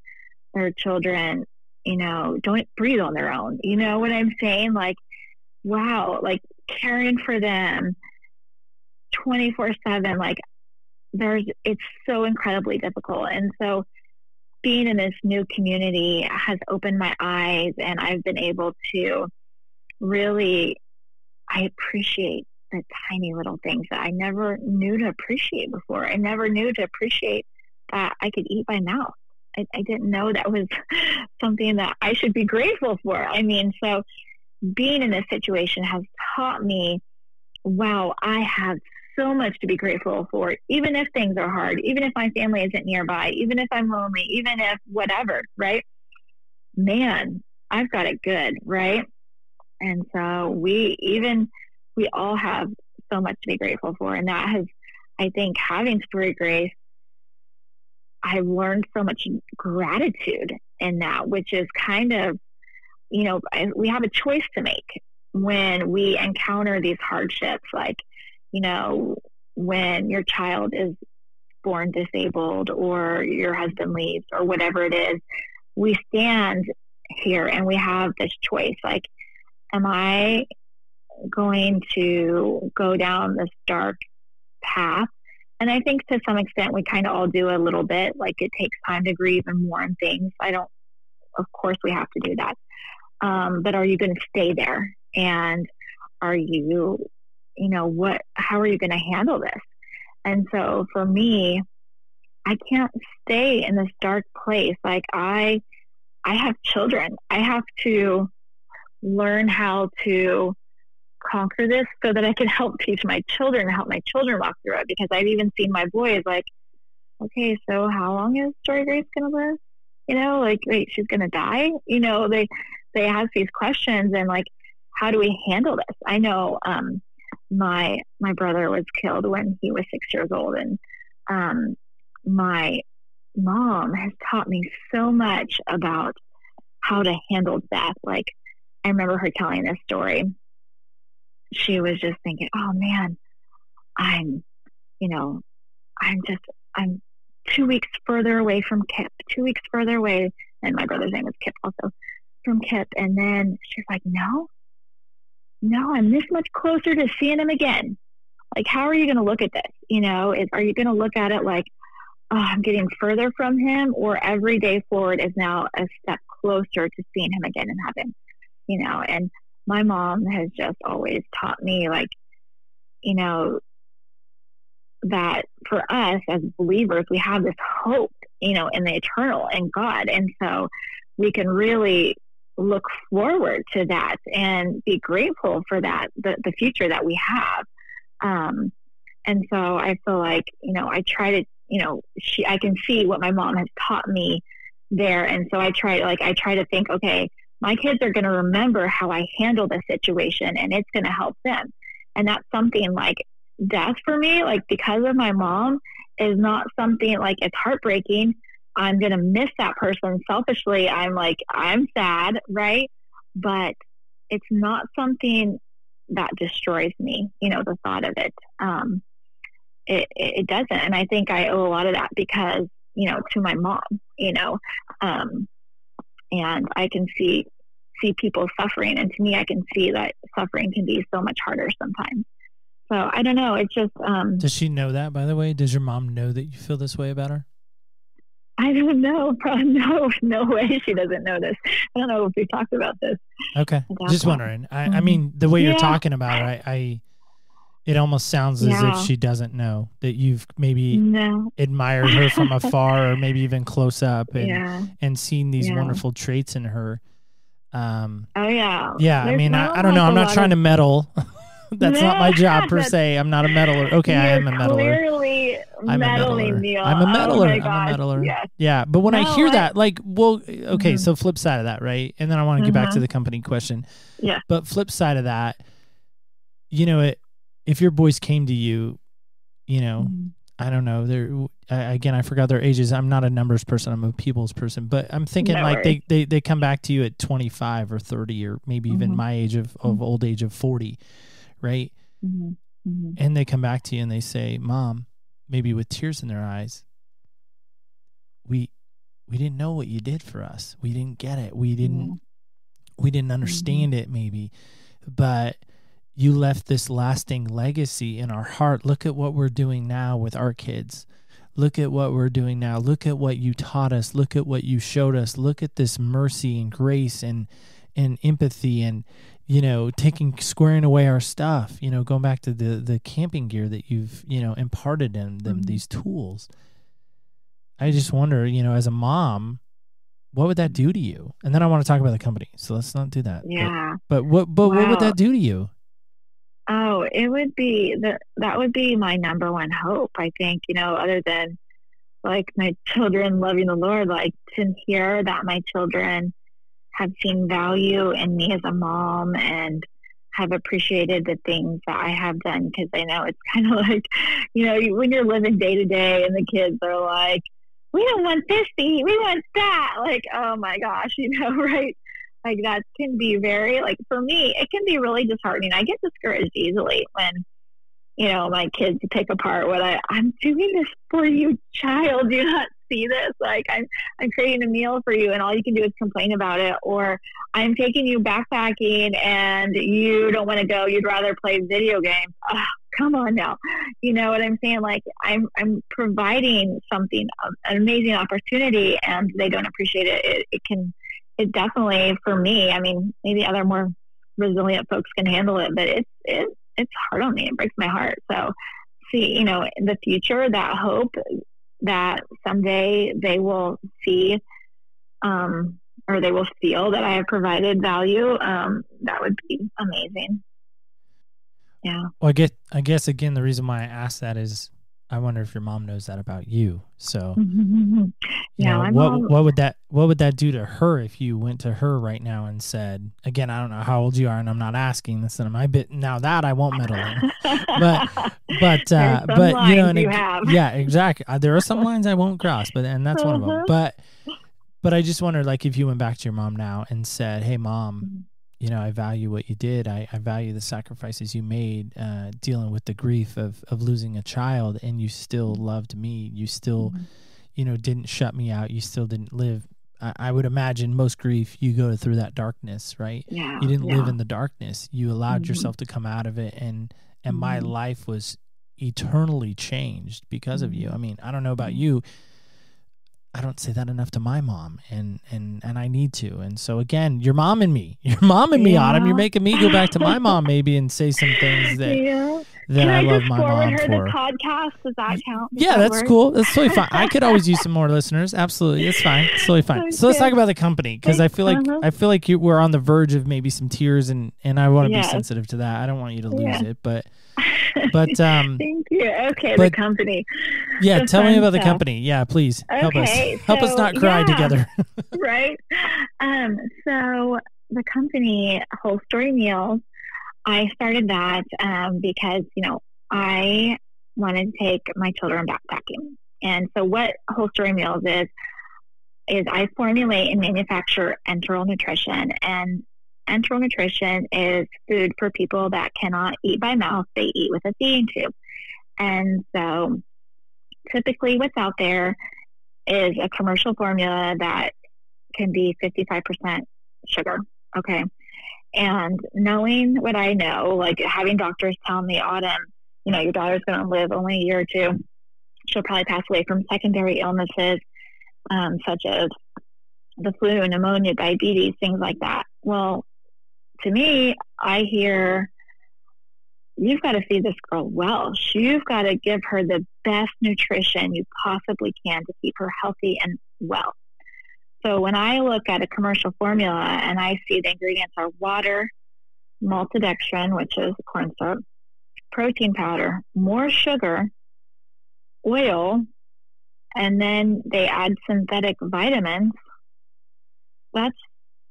their children, don't breathe on their own. You know what I'm saying? Like, wow, like caring for them 24/7, like it's so incredibly difficult. And so being in this new community has opened my eyes, and I've been able to really, I appreciate the tiny little things that I never knew to appreciate before. I never knew to appreciate that I could eat my mouth. I didn't know that was something that I should be grateful for. I mean, so being in this situation has taught me, wow, I have so much to be grateful for, even if things are hard, even if my family isn't nearby, even if I'm lonely, even if whatever, right? Man, I've got it good, right? And so we all have so much to be grateful for. And that has, I think, having Story Grace, I've learned so much gratitude in that, which is kind of, we have a choice to make when we encounter these hardships, like, when your child is born disabled or your husband leaves or whatever it is, we stand here and we have this choice. Like, am I going to go down this dark path? And I think to some extent we kind of all do a little bit. Like, it takes time to grieve and mourn things. Of course we have to do that. But are you going to stay there? And are you, how are you going to handle this? And so for me, I can't stay in this dark place. Like, I have children. I have to learn how to conquer this so that I can help teach my children, help my children walk through it. Because I've even seen my boys like, okay, so how long is Story Grace going to live? Wait, she's going to die? They ask these questions, and like, how do we handle this? I know, my brother was killed when he was 6 years old, and my mom has taught me so much about how to handle death. Like, I remember her telling this story. She was just thinking, oh man, I'm 2 weeks further away from Kip, 2 weeks further away. And my brother's name is Kip also, from Kip. And then she's like, no, I'm this much closer to seeing him again. Like, how are you going to look at this? Are you going to look at it like, oh, I'm getting further from him, or every day forward is now a step closer to seeing him again in heaven? And my mom has just always taught me, like, that for us as believers, we have this hope, in the eternal and God. And so we can really look forward to that and be grateful for that, the future that we have. And so I feel like, I try to, I can see what my mom has taught me there. And so I try to think, okay, my kids are going to remember how I handle this situation, and it's going to help them. And that's something like death for me, like, because of my mom, is not something like, it's heartbreaking. I'm going to miss that person selfishly. I'm sad, right? But it's not something that destroys me, the thought of it. It doesn't. And I think I owe a lot of that because, to my mom, and I can see people suffering. And to me, I can see that suffering can be so much harder sometimes. So I don't know. It's just, does she know that, by the way? Does your mom know that you feel this way about her? I don't know. Probably no way she doesn't know this. I don't know if we talked about this. Okay. Just wondering. I mean, the way you're talking about it, it almost sounds as if she doesn't know that you've maybe admired her from afar or maybe even close up and seen these wonderful traits in her. Oh yeah. Yeah. I mean, I don't know. I'm not trying to meddle. That's not my job per se. I'm not a meddler. Okay, I am a meddler. Clearly meddling, Neil. I'm a meddler. Oh I'm a meddler. Yes. Yeah, but when I hear that, like, well, okay, so flip side of that, right? And then I want to get back to the company question. Yeah. But flip side of that, if your boys came to you, I don't know, again, I forgot their ages. I'm not a numbers person. I'm a people's person. But I'm thinking they come back to you at 25 or 30 or maybe even my age of old age of 40. Right. And they come back to you and they say, Mom, maybe with tears in their eyes, we didn't know what you did for us. We didn't get it. We didn't understand it maybe, but you left this lasting legacy in our heart. Look at what we're doing now with our kids. Look at what we're doing now. Look at what you taught us. Look at what you showed us. Look at this mercy and grace and empathy and, squaring away our stuff, going back to the camping gear that you've, imparted in them, these tools. I just wonder, as a mom, what would that do to you? And then I want to talk about the company. So let's not do that. Yeah. But what would that do to you? Oh, it would be that would be my number one hope, I think, other than like my children loving the Lord, like to hear that my children have seen value in me as a mom and have appreciated the things that I have done. Because I know it's kind of like, when you're living day to day and the kids are like, we don't want this to eat, we want that. Like, oh my gosh, right? Like that can be very, like for me, it can be really disheartening. I get discouraged easily when, my kids pick apart what I'm doing this for you, child. Do you not see this? Like I'm creating a meal for you and all you can do is complain about it. Or I'm taking you backpacking and you don't want to go. You'd rather play video games. Oh, come on now. You know what I'm saying? Like I'm providing something, an amazing opportunity, and they don't appreciate it. It definitely, for me, I mean, maybe other more resilient folks can handle it, but it's hard on me. It breaks my heart. So see, in the future, that hope that someday they will see, or they will feel that I have provided value, that would be amazing. Yeah. Well, I guess again, the reason why I asked that is I wonder if your mom knows that about you. So, what would that do to her if you went to her right now and said, again, I don't know how old you are, and I'm not asking this, and my bit now that I won't meddle in, but yeah, exactly. There are some lines I won't cross, and that's one of them. But I just wonder, like, if you went back to your mom now and said, hey, Mom, I value what you did. I value the sacrifices you made dealing with the grief of losing a child, and you still loved me. You still, didn't shut me out. You still didn't live. I would imagine most grief, you go through that darkness, right? Yeah, you didn't live in the darkness. You allowed yourself to come out of it, and my life was eternally changed because of you. I mean, I don't know about you. I don't say that enough to my mom, and I need to. And so again, your mom and me, Autumn, you're making me go back to my mom maybe and say some things that I love my mom for. Can I just forward her the podcast? Does that count? Yeah, that's cool. That's totally fine. I could always use some more listeners. Absolutely, it's fine. It's totally fine. Okay. So let's talk about the company, because I feel like we're on the verge of maybe some tears, and I want to be sensitive to that. I don't want you to lose it, but thank you. Okay, the company. Yeah, tell me about the company. Yeah, please help us. Help us not cry together. Right. So the company, Whole Story Meals, I started that because I wanted to take my children backpacking, and so what Whole Story Meals is I formulate and manufacture enteral nutrition, and enteral nutrition is food for people that cannot eat by mouth. They eat with a feeding tube. And so typically what's out there is a commercial formula that can be 55% sugar. Okay. And knowing what I know, like having doctors tell me, Autumn, your daughter's going to live only a year or two. She'll probably pass away from secondary illnesses. such as the flu, pneumonia, diabetes, things like that. Well, to me, I hear, you've got to feed this girl well. You've got to give her the best nutrition you possibly can to keep her healthy and well. So when I look at a commercial formula and I see the ingredients are water, maltodextrin, which is corn syrup, protein powder, more sugar, oil, and then they add synthetic vitamins, that's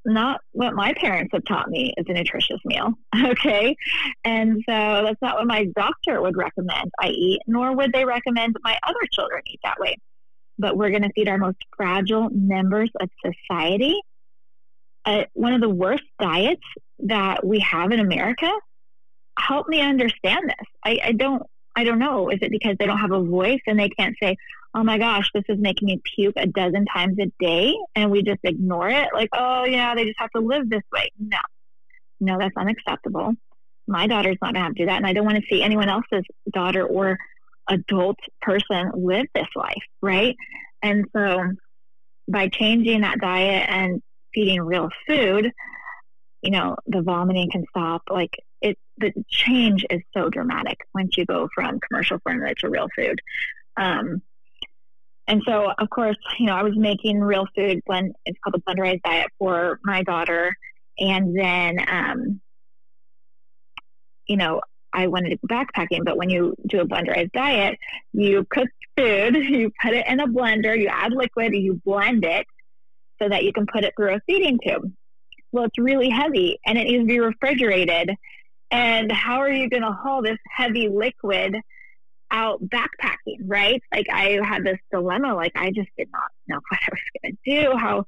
not what my parents have taught me is a nutritious meal. Okay. And so that's not what my doctor would recommend I eat, nor would they recommend my other children eat that way. But we're going to feed our most fragile members of society one of the worst diets that we have in America. Help me understand this. I don't know. Is it because they don't have a voice and they can't say, oh my gosh, this is making me puke a dozen times a day, and we just ignore it? Like, oh yeah, they just have to live this way. No, that's unacceptable. My daughter's not going to have to do that, and I don't want to see anyone else's daughter or adult person live this life, right? And so by changing that diet and feeding real food, the vomiting can stop. Like, the change is so dramatic once you go from commercial formula to real food. And so, of course, I was making real food it's called a blenderized diet for my daughter. And then, I wanted to go backpacking, but when you do a blenderized diet, you cook food, you put it in a blender, you add liquid, you blend it so that you can put it through a feeding tube. Well, it's really heavy and it needs to be refrigerated. And how are you going to haul this heavy liquid out backpacking, right? Like, I had this dilemma. Like, I just did not know what I was going to do. How,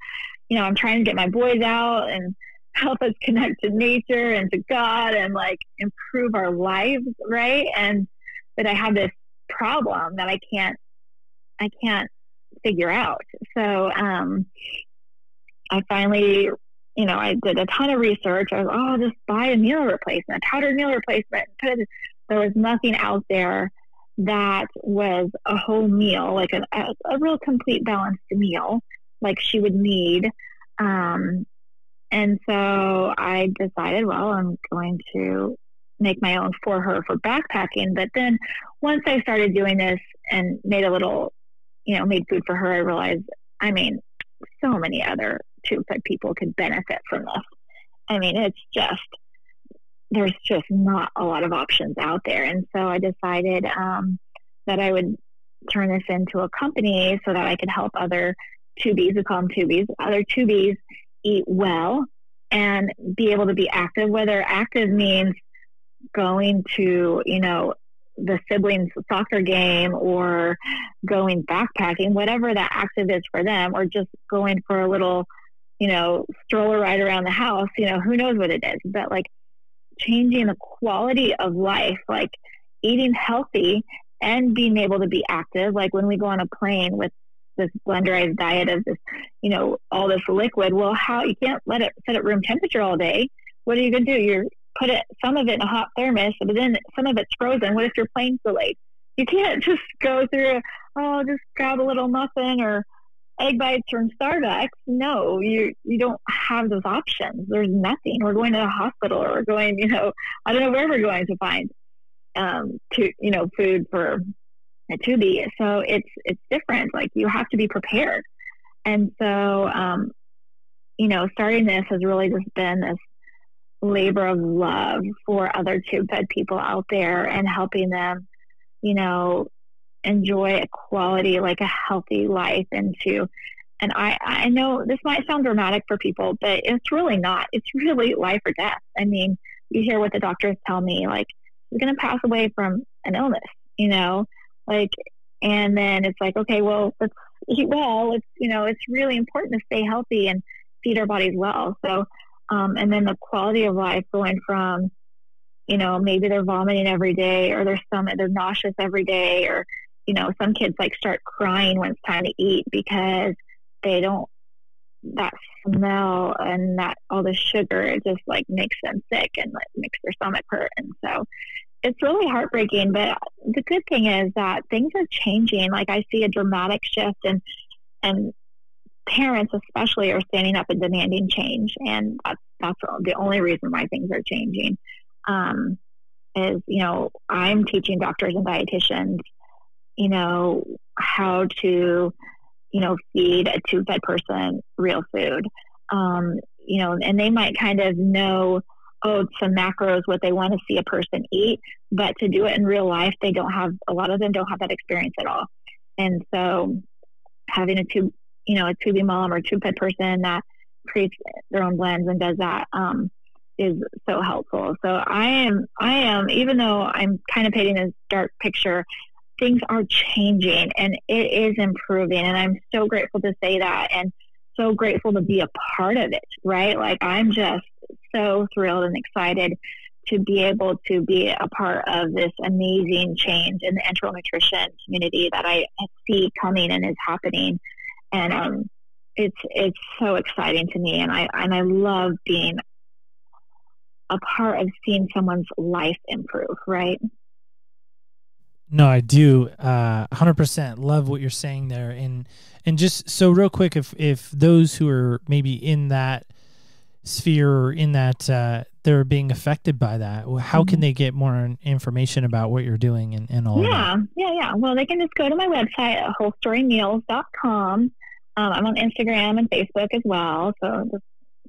I'm trying to get my boys out and help us connect to nature and to God and like improve our lives, right? But I have this problem that I can't figure out. So I finally, I did a ton of research. I was, I'll just buy a meal replacement, a powdered meal replacement. There was nothing out there that was a whole meal, like a real complete balanced meal like she would need. And so I decided, well, I'm going to make my own for her for backpacking. But then once I started doing this and made a little, made food for her, I realized, so many other tube-fed people could benefit from this. There's just not a lot of options out there. And so I decided that I would turn this into a company so that I could help other tubies, we call them tubies, other tubies eat well and be able to be active. Whether active means going to, the siblings' soccer game or going backpacking, whatever that active is for them, or just going for a little, stroller ride around the house, who knows what it is. But like changing the quality of life, like eating healthy and being able to be active. Like when we go on a plane with this blenderized diet of this, all this liquid, well, how you can't let it sit at room temperature all day. What are you going to do? You put some of it in a hot thermos, but then some of it's frozen. What if your plane's delayed? You can't just go through, just grab a little muffin or egg bites from Starbucks. No, you don't have those options. There's nothing. We're going to the hospital, or we're going, I don't know where we're going to find, food for a tubie. So it's different. Like, you have to be prepared. And so, starting this has really just been this labor of love for other tube-fed people out there and helping them, enjoy a quality, like a healthy life. And I know this might sound dramatic for people, but it's really not. It's really life or death. You hear what the doctors tell me, like, you're going to pass away from an illness, and then it's like, okay, well, let's eat well. It's really important to stay healthy and feed our bodies well. So, and then the quality of life going from, maybe they're vomiting every day, or they're nauseous every day, or, some kids like start crying when it's time to eat because that smell and that all the sugar, it just like makes them sick and like makes their stomach hurt. And so it's really heartbreaking. But the good thing is that things are changing. Like, I see a dramatic shift and parents especially are standing up and demanding change. And that's the only reason why things are changing. Is, I'm teaching doctors and dietitians, how to, feed a tube-fed person real food. And they might kind of know, some macros, what they want to see a person eat, but to do it in real life, a lot of them don't have that experience at all. And so having a tubing mom or tube-fed person that creates their own blends and does that, is so helpful. So I am, even though I'm kind of painting this dark picture, things are changing and it is improving. And I'm so grateful to say that, and so grateful to be a part of it, right? Like, I'm just so thrilled and excited to be able to be a part of this amazing change in the enteral nutrition community that I see coming and is happening. And it's so exciting to me. And I love being a part of seeing someone's life improve, right? No, I do 100% love what you're saying there. And just so real quick, if those who are maybe in that sphere or in that they're being affected by that, how can they get more information about what you're doing and all of that? Yeah. Well, they can just go to my website at wholestorymeals.com. I'm on Instagram and Facebook as well. So just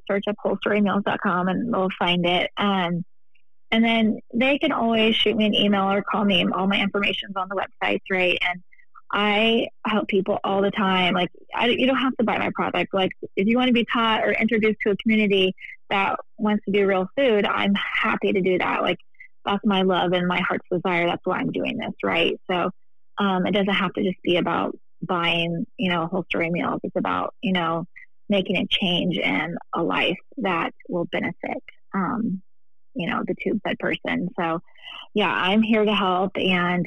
search up wholestorymeals.com and they'll find it. And then they can always shoot me an email or call me. All my information's on the website, right? And I help people all the time. Like, you don't have to buy my product. Like, if you want to be taught or introduced to a community that wants to do real food, I'm happy to do that. Like, that's my love and my heart's desire. That's why I'm doing this, right? So it doesn't have to just be about buying, whole story meals. It's about, making a change in a life that will benefit, the tube-fed person. So, yeah, I'm here to help. And,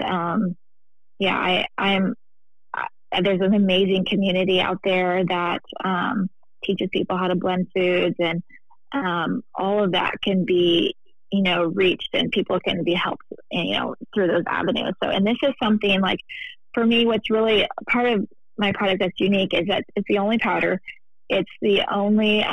there's an amazing community out there that teaches people how to blend foods, and all of that can be, reached, and people can be helped, through those avenues. So, and this is something like, for me, what's really part of my product that's unique is that it's the only powder. It's the only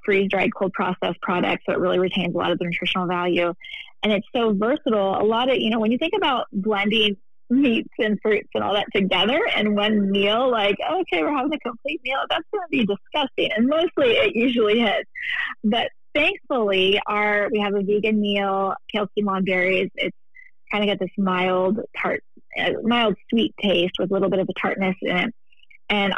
freeze-dried, cold processed product, so it really retains a lot of the nutritional value. And it's so versatile. A lot of, when you think about blending meats and fruits and all that together in one meal, like, okay, we're having a complete meal, that's going to be disgusting. And mostly it usually is. But thankfully, we have a vegan meal, kale, quinoa, and berries. It's kind of got this mild sweet taste with a little bit of a tartness in it. And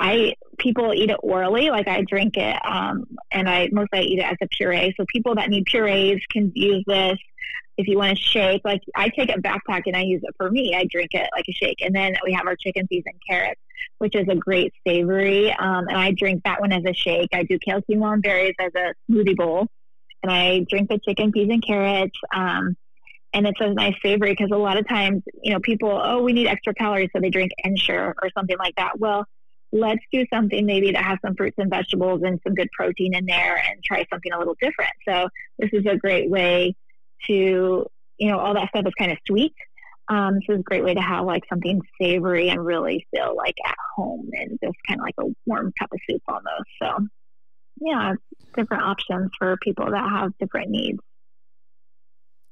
people eat it orally, like I drink it, and I eat it as a puree. So people that need purees can use this. If you want to shake, like I take it backpack and I use it for me. I drink it like a shake. And then we have our chicken, peas, and carrots, which is a great savory. And I drink that one as a shake. I do kale, quinoa, and berries as a smoothie bowl. And I drink the chicken, peas, and carrots. And it's a nice savory because a lot of times, people, we need extra calories, so they drink Ensure or something like that. Well, let's do something maybe that has some fruits and vegetables and some good protein in there and try something a little different. So this is a great way to, all that stuff is kind of sweet. This is a great way to have like something savory and really feel like at home and just kind of like a warm cup of soup almost. So yeah, different options for people that have different needs.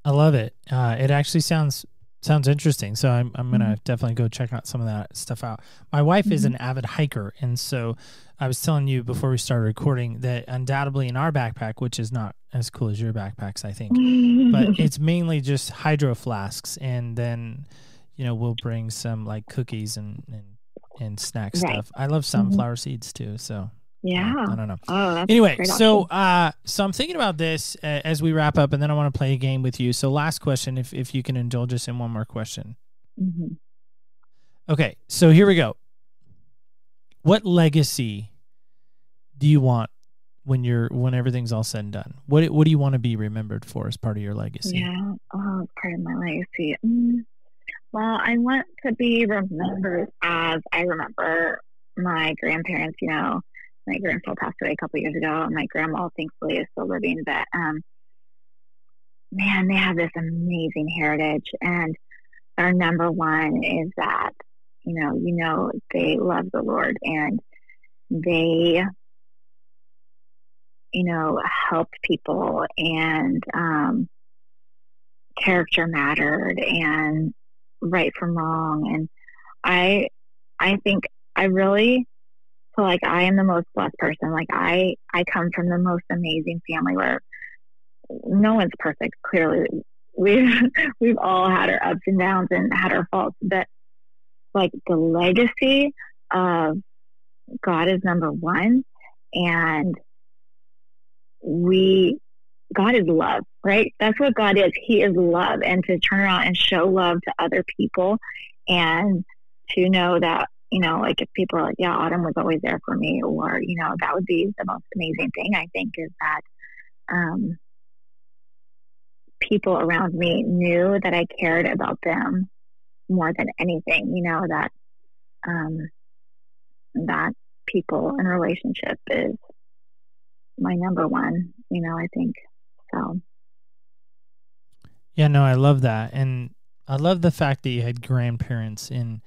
I love it. It actually sounds interesting. So I'm going to definitely go check out some of that stuff out. My wife is an avid hiker. And so I was telling you before we started recording that undoubtedly in our backpack, which is not as cool as your backpacks, I think, but it's mainly just hydro flasks. And then, we'll bring some like cookies and snack stuff. I love sunflower seeds too. So yeah, I don't know. Oh, that's anyway, so I'm thinking about this as we wrap up, and then I want to play a game with you. So last question, if you can indulge us in one more question. Okay, so here we go. What legacy do you want when everything's all said and done? What do you want to be remembered for as part of your legacy? Yeah, part of my legacy. Well, I want to be remembered as I remember my grandparents. My grandpa passed away a couple of years ago, and my grandma, thankfully, is still living. But man, they have this amazing heritage, and our number one is that they love the Lord, and they, helped people, and character mattered, and right from wrong. And I think I really feel like I am the most blessed person. Like I come from the most amazing family where no one's perfect. Clearly, we've all had our ups and downs and had our faults, but like the legacy of God is number one, and God is love, right? That's what God is. He is love, and to turn around and show love to other people, and to know that, like if people are like, yeah, Autumn was always there for me, or, that would be the most amazing thing, I think, is that people around me knew that I cared about them more than anything, that people and relationship is my number one, I think so. Yeah, no, I love that. And I love the fact that you had grandparents in,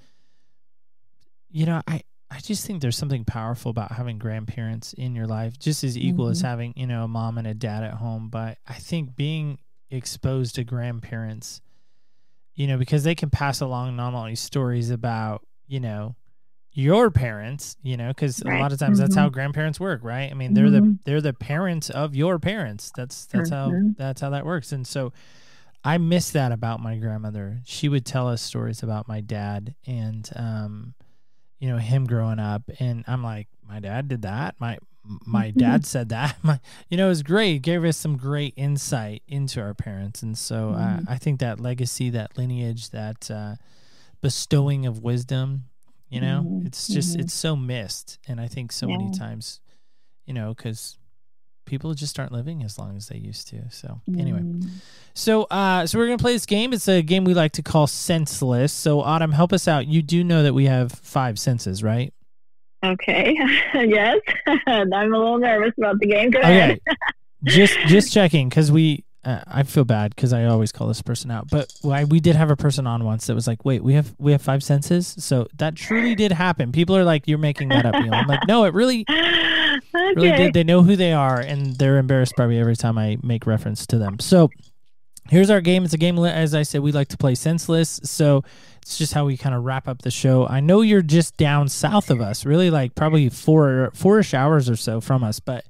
I just think there's something powerful about having grandparents in your life, just as equal as having, a mom and a dad at home. But I think being exposed to grandparents, because they can pass along not only stories about, your parents, because a lot of times that's how grandparents work, right? I mean, they're the parents of your parents. That's how that works. And so I miss that about my grandmother. She would tell us stories about my dad and him growing up, and I'm like, my dad did that. My dad said that. It was great. It gave us some great insight into our parents. And so I think that legacy, that lineage, that bestowing of wisdom, it's just, it's so missed. And I think so many times, because people just aren't living as long as they used to. So anyway, so we're going to play this game. It's a game we like to call Senseless. So Autumn, help us out. You do know that we have 5 senses, right? Okay. Yes. I'm a little nervous about the game. Go ahead. Just checking, because I feel bad because I always call this person out, but we did have a person on once that was like, wait, we have 5 senses. So that truly did happen. People are like, you're making that up. I'm like, no, it really did. They know who they are, and they're embarrassed probably every time I make reference to them. So here's our game. It's a game, as I said, we like to play Senseless. So it's just how we kind of wrap up the show. I know you're just down south of us, really, like probably 4-ish hours or so from us, but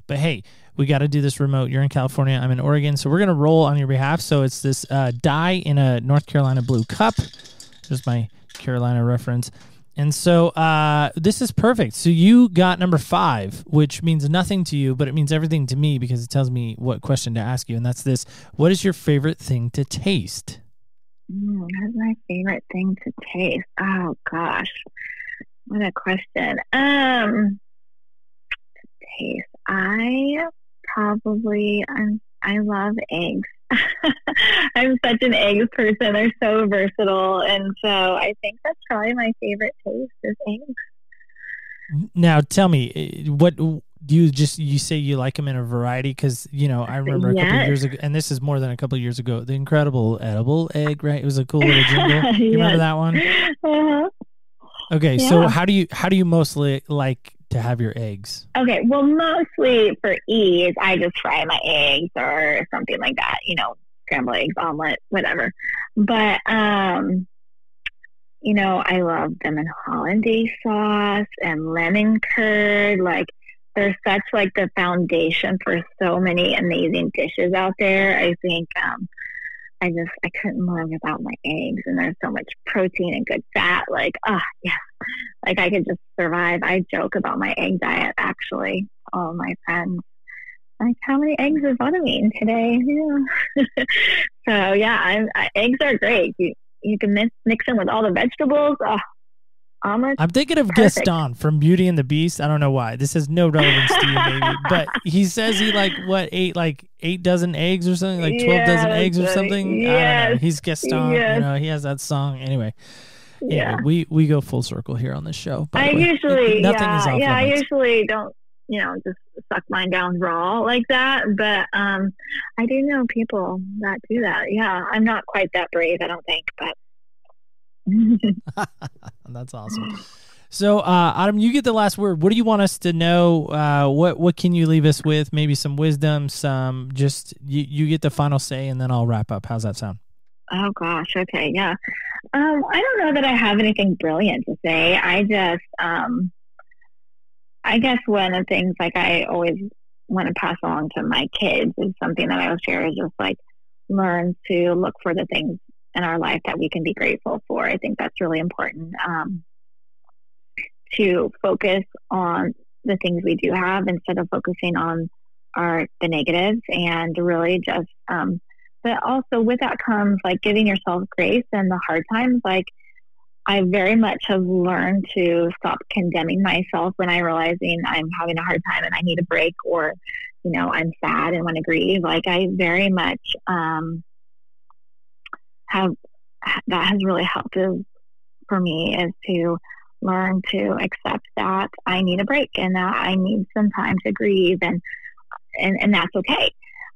hey, we got to do this remote. You're in California. I'm in Oregon. So we're going to roll on your behalf. So it's this dye in a North Carolina blue cup. There's my Carolina reference. And so this is perfect. So you got number 5, which means nothing to you, but it means everything to me because it tells me what question to ask you. And that's this. What is your favorite thing to taste? What is my favorite thing to taste? Oh, gosh. What a question. Taste. I love eggs. I'm such an eggs person. They're so versatile, and so I think that's probably my favorite taste is eggs. Now, tell me, what do you say you like them in a variety? Because I remember a couple of years ago, and this is more than a couple of years ago, the Incredible Edible Egg, right? It was a cool little jingle. You remember that one? Uh-huh. Okay, so how do you mostly like to have your eggs? Okay, well, mostly for ease, I just fry my eggs or something like that, scrambled eggs, omelet, whatever. But, I love them in hollandaise sauce and lemon curd. Like, they're such like the foundation for so many amazing dishes out there. I think, I couldn't live without my eggs, and there's so much protein and good fat. Like, yeah, like I could just survive. I joke about my egg diet, actually. All my friends, like, how many eggs is Autumn eating today? Yeah. So yeah, eggs are great. You can mix them with all the vegetables. Omelets. I'm thinking of Gaston from Beauty and the Beast. I don't know why. This has no relevance to you, maybe. But he says he ate 8 dozen eggs or something, like 12 dozen eggs or something. Yes. I don't know. He's Gaston. Yes. He has that song. Anyway, yeah. we go full circle here on this show. I usually don't, just suck mine down raw like that. But I do know people that do that. Yeah, I'm not quite that brave, I don't think, but. That's awesome. So, Autumn, you get the last word. What do you want us to know? What can you leave us with? Maybe some wisdom, some just you get the final say, and then I'll wrap up. How's that sound? Oh gosh. Okay. Yeah. I don't know that I have anything brilliant to say. I just, I guess one of the things like I always want to pass along to my kids is something that I will share is just like learn to look for the things in our life that we can be grateful for. I think that's really important. To focus on the things we do have instead of focusing on the negatives, and really just, but also with that comes like giving yourself grace in the hard times. Like I very much have learned to stop condemning myself when I'm realizing I'm having a hard time and I need a break, or, I'm sad and want to grieve. Like I very much, that has really helped for me is to learn to accept that I need a break and that I need some time to grieve, and that's okay.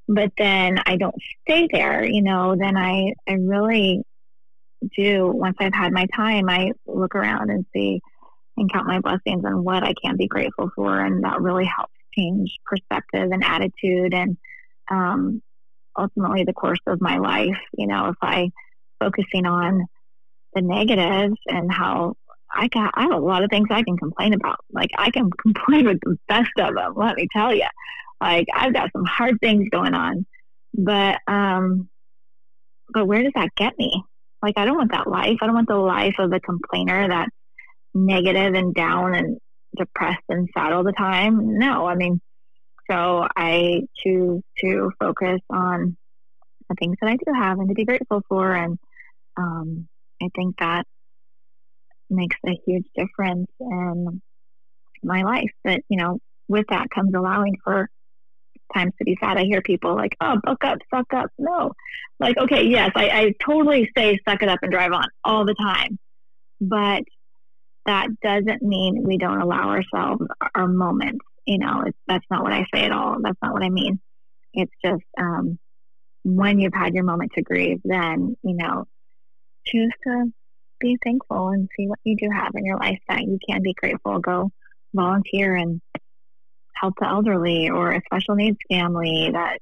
But then I don't stay there, then I really do. Once I've had my time, I look around and see and count my blessings and what I can be grateful for. And that really helps change perspective and attitude and, ultimately the course of my life. If I focusing on the negatives and how I have a lot of things I can complain about. Like I can complain with the best of them. Let me tell you, like I've got some hard things going on, but where does that get me? Like, I don't want that life. I don't want the life of a complainer that's negative and down and depressed and sad all the time. No, so I choose to focus on the things that I do have and to be grateful for. And I think that makes a huge difference in my life. But, with that comes allowing for times to be sad. I hear people like, oh, buck up, suck up. No. Like, okay, yes, I totally say suck it up and drive on all the time. But that doesn't mean we don't allow ourselves our moments. That's not what I say at all. That's not what I mean. It's just when you've had your moment to grieve, then, choose to be thankful and see what you do have in your life that you can be grateful. Go volunteer and help the elderly or a special needs family that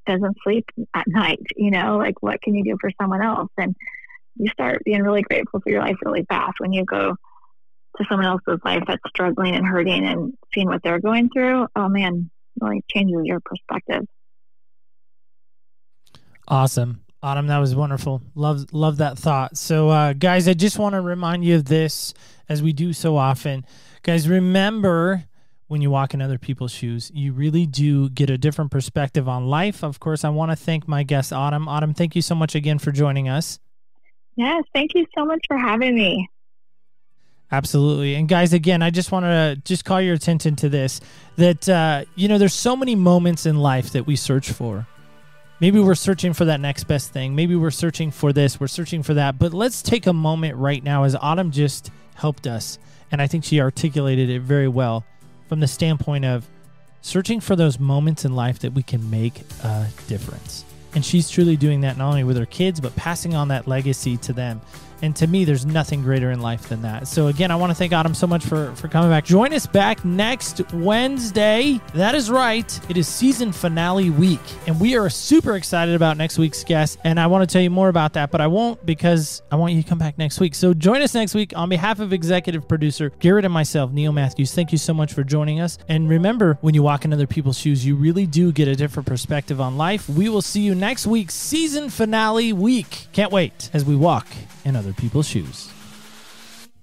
doesn't sleep at night. Like what can you do for someone else? And you start being really grateful for your life really fast when you go to someone else's life that's struggling and hurting and seeing what they're going through. Oh man, really changes your perspective. Awesome. Autumn, that was wonderful. Love that thought. So, guys, I just want to remind you of this as we do so often. Guys, remember when you walk in other people's shoes, you really do get a different perspective on life. Of course, I want to thank my guest, Autumn. Autumn, thank you so much again for joining us. Yes, thank you so much for having me. Absolutely. And guys, again, I just want to just call your attention to this, that, there's so many moments in life that we search for. Maybe we're searching for that next best thing. Maybe we're searching for this. We're searching for that. But let's take a moment right now, as Autumn just helped us, and I think she articulated it very well, from the standpoint of searching for those moments in life that we can make a difference. And she's truly doing that not only with her kids, but passing on that legacy to them. And to me, there's nothing greater in life than that. So again, I want to thank Autumn so much for coming back. Join us back next Wednesday. That is right. It is season finale week. And we are super excited about next week's guest. And I want to tell you more about that, but I won't, because I want you to come back next week. So join us next week. On behalf of executive producer Garrett and myself, Neil Matthews, thank you so much for joining us. And remember, when you walk in other people's shoes, you really do get a different perspective on life. We will see you next week's season finale week. Can't wait as we walk in other people's shoes.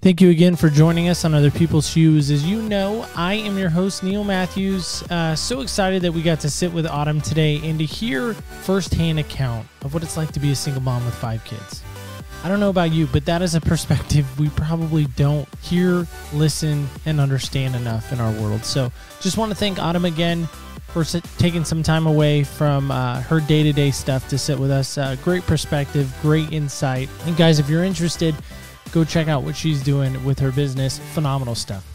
Thank you again for joining us on Other People's Shoes. As you know, I am your host, Neil Matthews. So excited that we got to sit with Autumn today and to hear firsthand account of what it's like to be a single mom with 5 kids. I don't know about you, but that is a perspective we probably don't hear, listen, and understand enough in our world. So just want to thank Autumn again for taking some time away from her day-to-day stuff to sit with us. Great perspective, great insight. And guys, if you're interested, go check out what she's doing with her business. Phenomenal stuff.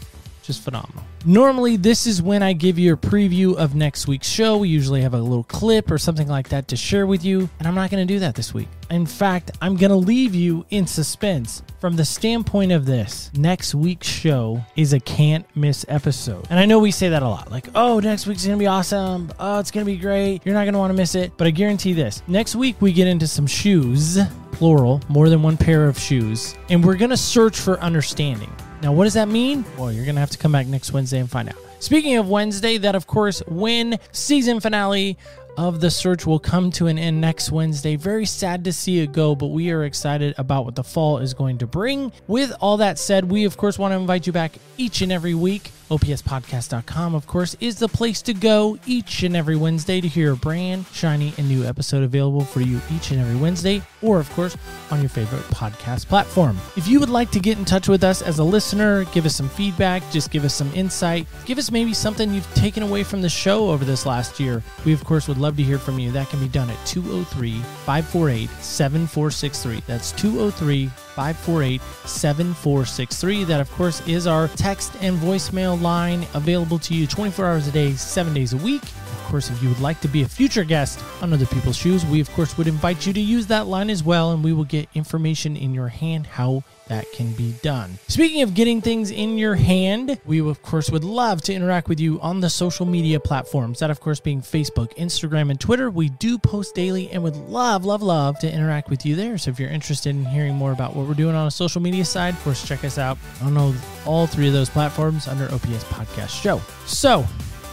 Just phenomenal. Normally, this is when I give you a preview of next week's show. We usually have a little clip or something like that to share with you, and I'm not going to do that this week. In fact, I'm going to leave you in suspense from the standpoint of this. Next week's show is a can't miss episode. And I know we say that a lot, like, oh, next week's going to be awesome. Oh, it's going to be great. You're not going to want to miss it. But I guarantee this. Next week, we get into some shoes, plural, more than one pair of shoes, and we're going to search for understanding. Now, what does that mean? Well, you're going to have to come back next Wednesday and find out. Speaking of Wednesday, that, of course, when season finale of The Search will come to an end next Wednesday. Very sad to see it go, but we are excited about what the fall is going to bring. With all that said, we, of course, want to invite you back each and every week. OPSpodcast.com, of course, is the place to go each and every Wednesday to hear a brand, shiny, and new episode available for you each and every Wednesday, or, of course, on your favorite podcast platform. If you would like to get in touch with us as a listener, give us some feedback, just give us some insight, give us maybe something you've taken away from the show over this last year, we, of course, would love to hear from you. That can be done at 203-548-7463. That's 203-548-7463. That, of course, is our text and voicemail line available to you 24 hours a day, 7 days a week. Of course, if you would like to be a future guest on Other People's Shoes, we, of course, would invite you to use that line as well, and we will get information in your hand how that can be done. Speaking of getting things in your hand, we, of course, would love to interact with you on the social media platforms, that, of course, being Facebook, Instagram, and Twitter. We do post daily and would love to interact with you there. So if you're interested in hearing more about what we're doing on a social media side, of course, check us out on all three of those platforms under OPS Podcast Show. So,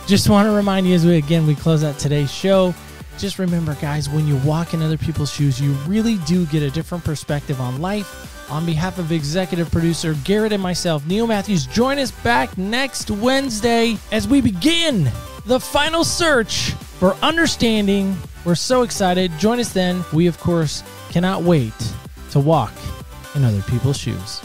just want to remind you as we close out today's show, just remember, guys, when you walk in other people's shoes, you really do get a different perspective on life. On behalf of executive producer Garrett and myself, Neil Matthews, join us back next Wednesday as we begin the final search for understanding. We're so excited. Join us then. We, of course, cannot wait to walk in other people's shoes.